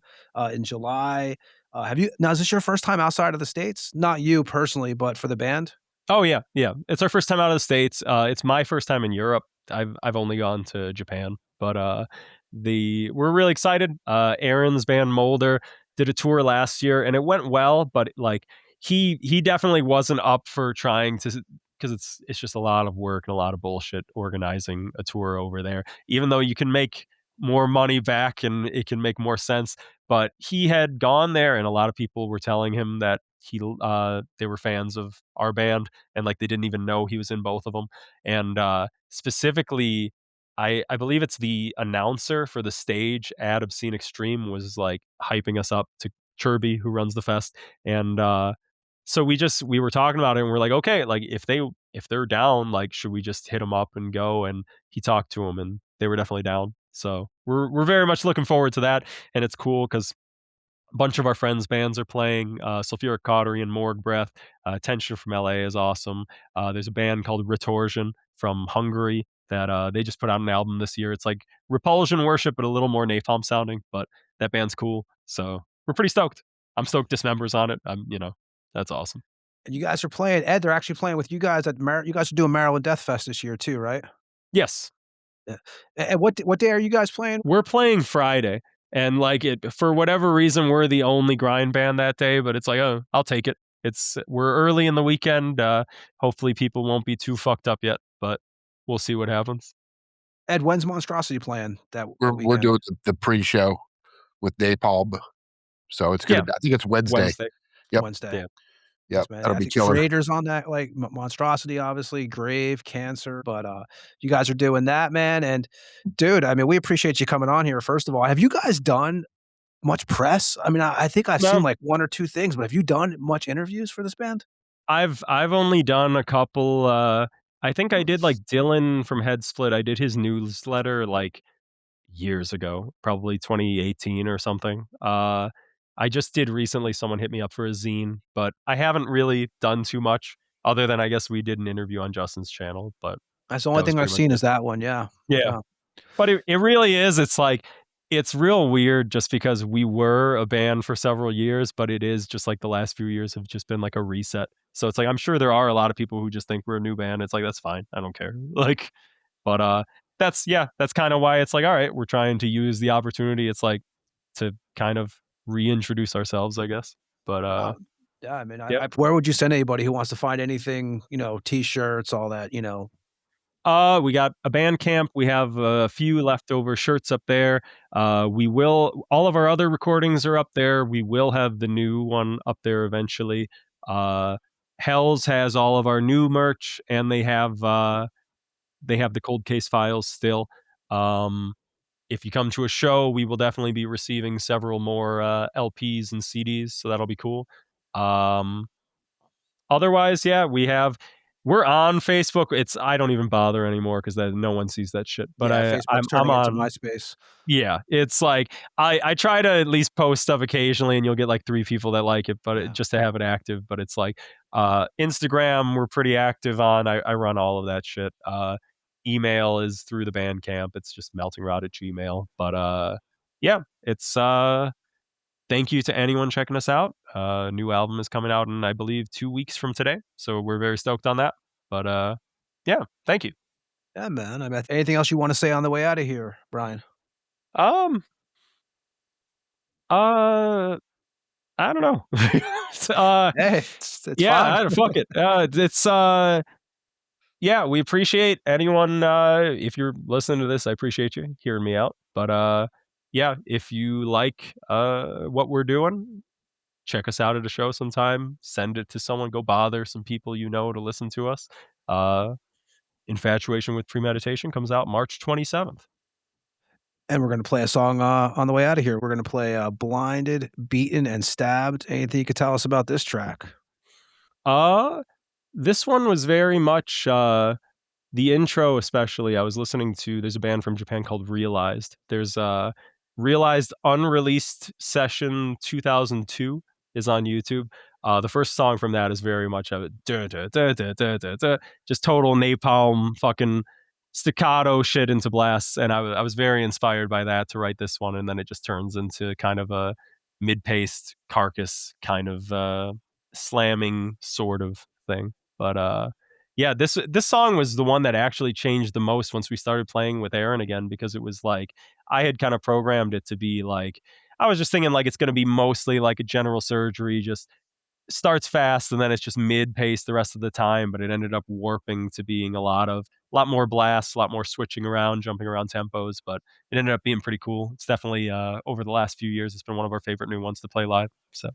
Speaker 5: in July. Have you now? Is this your first time outside of the states? Not you personally, but for the band.
Speaker 1: Oh yeah, yeah. It's our first time out of the States. It's my first time in Europe. I've only gone to Japan, but we're really excited. Aaron's band Molder did a tour last year and it went well, but like he definitely wasn't up for trying to, because it's just a lot of work and a lot of bullshit organizing a tour over there. Even though you can make more money back and it can make more sense, but he had gone there and a lot of people were telling him that they were fans of our band, and like they didn't even know he was in both of them. And specifically, I believe it's the announcer for the stage at Obscene Extreme was like hyping us up to Chirby, who runs the fest. And so we were talking about it and we're like, okay, like if they're down, like should we just hit them up and go? And he talked to them and they were definitely down. So we're very much looking forward to that. And it's cool because a bunch of our friends' bands are playing. Sulfuric Cautery and Morgue Breath. Tension from LA is awesome. There's a band called Retorsion from Hungary that they just put out an album this year. It's like Repulsion Worship, but a little more napalm sounding. But that band's cool, so we're pretty stoked. I'm stoked Dismember's on it. That's awesome.
Speaker 5: And you guys are playing. Ed, they're actually playing with you guys at you guys are doing Maryland Death Fest this year too, right?
Speaker 1: Yes,
Speaker 5: Yeah. And what day are you guys playing?
Speaker 1: we're playing Friday, and like it for whatever reason, we're the only grind band that day. But it's like, oh, I'll take it. We're early in the weekend. Hopefully, people won't be too fucked up yet, but we'll see what happens.
Speaker 5: Ed, when's Monstrosity playing that
Speaker 6: We're
Speaker 5: weekend?
Speaker 6: doing the pre-show with Napalm, so it's gonna
Speaker 1: Yeah,
Speaker 6: be, I think it's Wednesday.
Speaker 1: Wednesday.
Speaker 6: Yep.
Speaker 5: Wednesday.
Speaker 1: Yeah.
Speaker 6: Yep,
Speaker 5: Man,
Speaker 6: that'll
Speaker 5: I
Speaker 6: be
Speaker 5: think
Speaker 6: killer.
Speaker 5: Creators on that, like Monstrosity, obviously, Grave, Cancer, but you guys are doing that, man. And dude, I mean, we appreciate you coming on here. First of all, have you guys done much press? I mean, I think I've seen
Speaker 1: No,
Speaker 5: like one or two things, but have you done much interviews for this band?
Speaker 1: I've only done a couple. I think I did like Dylan from Head Split. I did his newsletter like years ago, probably 2018 or something. I just did recently. Someone hit me up for a zine, but I haven't really done too much other than I guess we did an interview on Justin's channel, but
Speaker 5: That's the
Speaker 1: that
Speaker 5: only
Speaker 1: was
Speaker 5: thing I've
Speaker 1: pretty much
Speaker 5: seen
Speaker 1: it.
Speaker 5: is that one. Yeah,
Speaker 1: Yeah.
Speaker 5: yeah.
Speaker 1: But it really is. It's like, it's real weird just because we were a band for several years, but it is just like the last few years have just been like a reset. So it's like, I'm sure there are a lot of people who just think we're a new band. It's like, that's fine. I don't care. Like, but that's kind of why it's like, all right, we're trying to use the opportunity. It's like to kind of reintroduce ourselves, I guess. But
Speaker 5: Yeah, I mean,
Speaker 1: yeah.
Speaker 5: where would you send anybody who wants to find anything, T-shirts, all that,
Speaker 1: We got a band camp. We have a few leftover shirts up there. All of our other recordings are up there. We will have the new one up there eventually. Hells has all of our new merch, and they have the Cold Case files still. If you come to a show, we will definitely be receiving several more LPs and CDs, so that'll be cool. Um, otherwise, yeah, we're on Facebook. I don't even bother anymore because no one sees that shit. But
Speaker 5: Yeah, Facebook's
Speaker 1: I'm
Speaker 5: turning into
Speaker 1: on.
Speaker 5: MySpace.
Speaker 1: Yeah, it's like I try to at least post stuff occasionally, and you'll get like 3 people that like it, but just to have it active. But it's like Instagram, we're pretty active on. I run all of that shit. Email is through the Bandcamp. It's just meltingrot@gmail. But yeah, it's thank you to anyone checking us out. New album is coming out in, I believe, 2 weeks from today, so we're very stoked on that. But yeah, thank you.
Speaker 5: Yeah, man. I mean, anything else you want to say on the way out of here, Brian?
Speaker 1: Um, uh, I don't know.
Speaker 5: Hey, it's fine.
Speaker 1: Yeah, fuck it. It's yeah, we appreciate anyone. If you're listening to this, I appreciate you hearing me out. But yeah, if you like what we're doing, check us out at a show sometime. Send it to someone. Go bother some people you know to listen to us. Infatuation with Premeditation comes out March 27th.
Speaker 5: And we're gonna play a song on the way out of here. We're gonna play "Blinded, Beaten, and Stabbed." Anything you could tell us about this track?
Speaker 1: This one was very much the intro, especially. I was listening to, there's a band from Japan called Realized. There's Realized Unreleased Session 2002 is on YouTube. The first song from that is very much of it. Just total napalm fucking staccato shit into blasts. And I was very inspired by that to write this one. And then it just turns into kind of a mid-paced Carcass kind of slamming sort of thing. But yeah, this song was the one that actually changed the most once we started playing with Aaron again, because it was like I had kind of programmed it to be like, I was just thinking like it's going to be mostly like a general surgery, just starts fast and then it's just mid-paced the rest of the time, but it ended up warping to being a lot more blasts, a lot more switching around, jumping around tempos, but it ended up being pretty cool. It's definitely over the last few years, it's been one of our favorite new ones to play live. So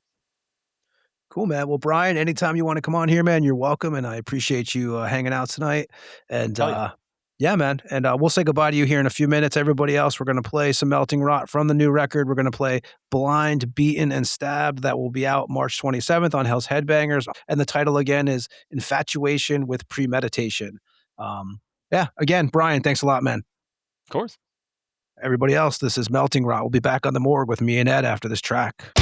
Speaker 5: Cool, man. Well, Brian, anytime you want to come on here, man, you're welcome, and I appreciate you hanging out tonight. And
Speaker 1: hell yeah.
Speaker 5: yeah, man. And we'll say goodbye to you here in a few minutes. Everybody else, we're going to play some Melting Rot from the new record. We're going to play Blind, Beaten, and Stabbed. That will be out March 27th on Hells Headbangers. And the title again is Infatuation with Premeditation. Yeah, again, Brian, thanks a lot, man.
Speaker 1: Of course.
Speaker 5: Everybody else, this is Melting Rot. We'll be back on the Morgue with me and Ed after this track.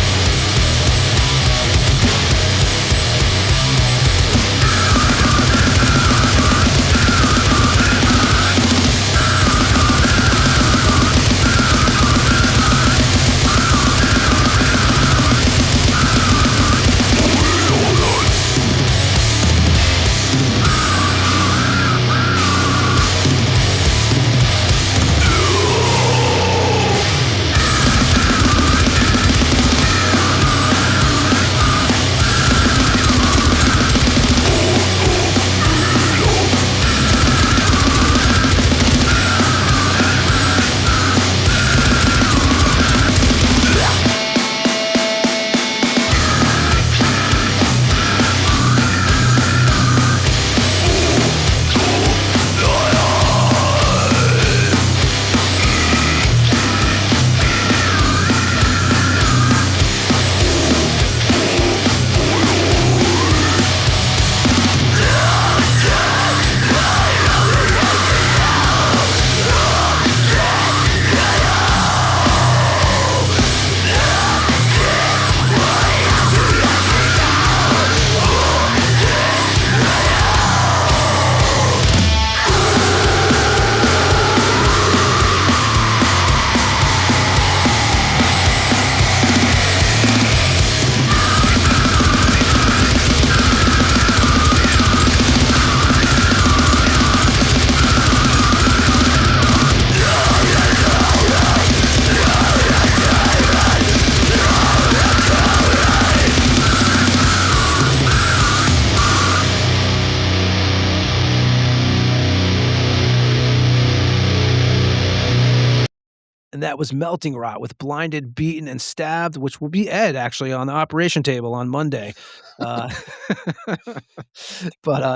Speaker 5: And that was Melting Rot with Blinded, Beaten, and Stabbed, which will be Ed actually on the operation table on Monday. But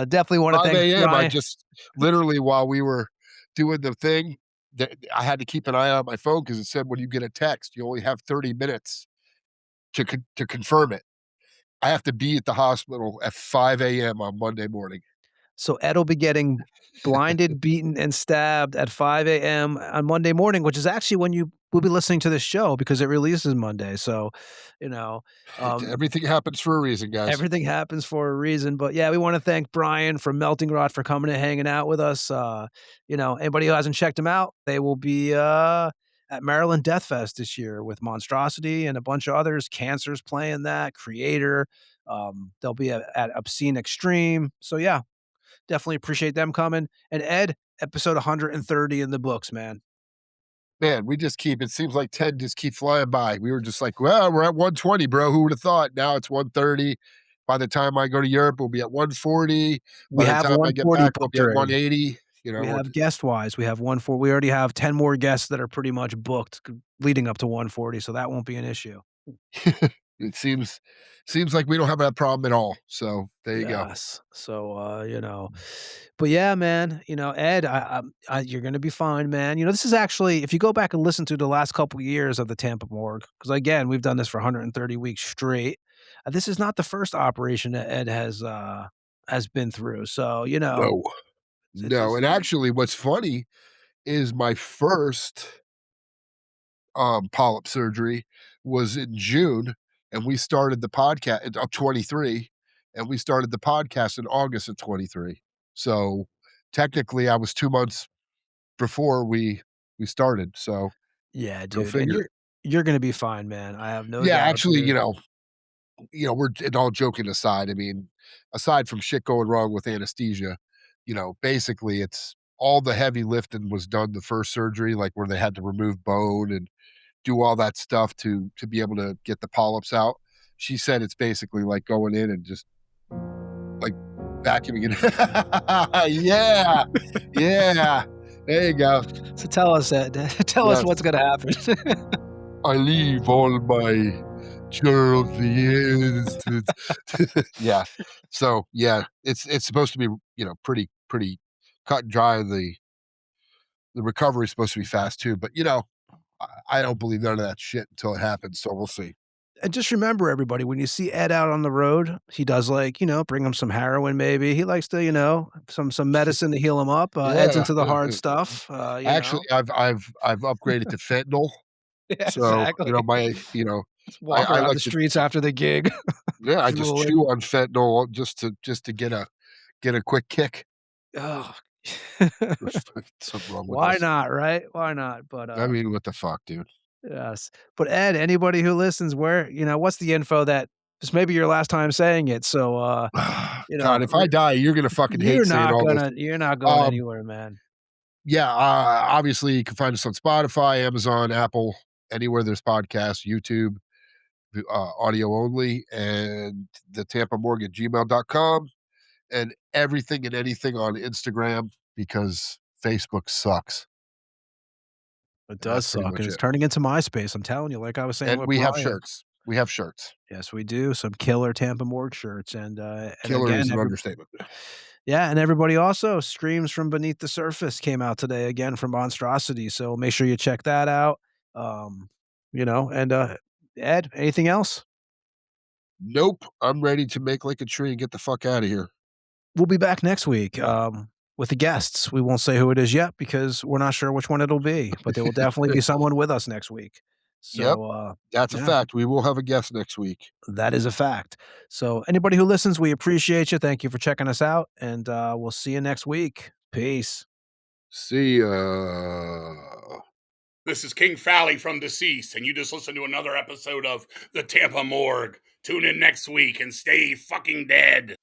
Speaker 5: definitely want to
Speaker 6: 5
Speaker 5: thank
Speaker 6: a.m. I
Speaker 5: Brian.
Speaker 6: just literally while we were doing the thing, I had to keep an eye on my phone because it said when you get a text, you only have 30 minutes to confirm it. I have to be at the hospital at 5 a.m. on Monday morning.
Speaker 5: So Ed will be getting blinded, beaten, and stabbed at 5 a.m. on Monday morning, which is actually when you will be listening to this show because it releases Monday. So, you know,
Speaker 6: Everything happens for a reason, guys.
Speaker 5: everything happens for a reason. But yeah, we want to thank Brian from Melting Rot for coming and hanging out with us. Anybody who hasn't checked them out, they will be at Maryland Death Fest this year with Monstrosity and a bunch of others. Cancer's playing that, Creator. They'll be at Obscene Extreme. So yeah, definitely appreciate them coming. And Ed, episode 130 in the books, man.
Speaker 6: Man, it seems like 10 just keep flying by. We were just like, well, we're at 120, bro. Who would have thought? Now it's 130. By the time I go to Europe, we'll be at 140.
Speaker 5: We
Speaker 6: By the
Speaker 5: have
Speaker 6: time I get
Speaker 5: 140
Speaker 6: back, we'll
Speaker 5: booked
Speaker 6: be at
Speaker 5: already.
Speaker 6: 180.
Speaker 5: We have guest wise. We already have 10 more guests that are pretty much booked leading up to 140. So that won't be an issue.
Speaker 6: It seems like we don't have that problem at all. So there you go.
Speaker 5: Yes. So, but yeah, man, Ed, you're going to be fine, man. This is actually, if you go back and listen to the last couple years of the Tampa Morgue, because again, we've done this for 130 weeks straight. This is not the first operation that Ed has been through. So,
Speaker 6: No. No. And actually, what's funny is my first polyp surgery was in June, and we started the podcast of 23, and we started the podcast in August of 23. So technically, I was 2 months before we started. So
Speaker 5: yeah,
Speaker 6: go
Speaker 5: dude. And
Speaker 6: figure.
Speaker 5: you're going to be fine, man. I have no
Speaker 6: Yeah,
Speaker 5: doubt.
Speaker 6: actually,
Speaker 5: Dude.
Speaker 6: we're and all joking aside. I mean, aside from shit going wrong with anesthesia, basically it's all the heavy lifting was done the first surgery, like where they had to remove bone and do all that stuff to be able to get the polyps out. She said it's basically like going in and just like vacuuming it. Yeah. Yeah. There you go.
Speaker 5: So tell us that. Tell us
Speaker 6: Yes.
Speaker 5: what's going to happen.
Speaker 6: I leave all my germs. Yeah. So yeah, it's supposed to be, pretty cut and dry. The recovery is supposed to be fast too, but I don't believe none of that shit until it happens. So we'll see.
Speaker 5: And just remember, everybody, when you see Ed out on the road, he does bring him some heroin, maybe. He likes to, some medicine to heal him up. Ed's into the hard stuff.
Speaker 6: Actually, I've upgraded to fentanyl.
Speaker 5: Yeah,
Speaker 6: So,
Speaker 5: exactly. Just
Speaker 6: I
Speaker 5: walk around
Speaker 6: like
Speaker 5: the
Speaker 6: to
Speaker 5: streets after the gig.
Speaker 6: yeah, I just
Speaker 5: Drooling.
Speaker 6: chew on fentanyl just to get a quick kick.
Speaker 5: Oh.
Speaker 6: There's something wrong with
Speaker 5: Why
Speaker 6: this.
Speaker 5: not, right? Why not? But
Speaker 6: I mean, what the fuck, dude?
Speaker 5: yes. But Ed, anybody who listens, what's the info that this may be your last time saying it? So
Speaker 6: God, if I die, you're gonna fucking hate saying all this.
Speaker 5: you're not going anywhere, man.
Speaker 6: Yeah, obviously you can find us on Spotify, Amazon, Apple, anywhere there's podcasts, YouTube, audio only, and the thetampamorgue at gmail.com, and everything and anything on Instagram because Facebook sucks.
Speaker 5: It
Speaker 6: And
Speaker 5: does
Speaker 6: that's pretty
Speaker 5: suck,
Speaker 6: much
Speaker 5: and it's
Speaker 6: it.
Speaker 5: turning into MySpace. I'm telling you, like I was saying
Speaker 6: And
Speaker 5: with
Speaker 6: we have
Speaker 5: Brian.
Speaker 6: shirts. We have shirts.
Speaker 5: Yes, we do. Some killer Tampa Morgue shirts, and
Speaker 6: Killer
Speaker 5: again,
Speaker 6: is an understatement.
Speaker 5: yeah, and everybody also Screams from Beneath the Surface came out today again from Monstrosity. So make sure you check that out. And Ed, anything else?
Speaker 6: Nope. I'm ready to make like a tree and get the fuck out of here.
Speaker 5: We'll be back next week with the guests. We won't say who it is yet because we're not sure which one it'll be, but there will definitely be someone with us next week.
Speaker 6: Yep.
Speaker 5: So
Speaker 6: That's a fact. We will have a guest next week.
Speaker 5: that is a fact. So anybody who listens, we appreciate you. Thank you for checking us out, and we'll see you next week. Peace.
Speaker 6: See ya.
Speaker 10: This is King Fally from Deceased, and you just listened to another episode of the Tampa Morgue. Tune in next week and stay fucking dead.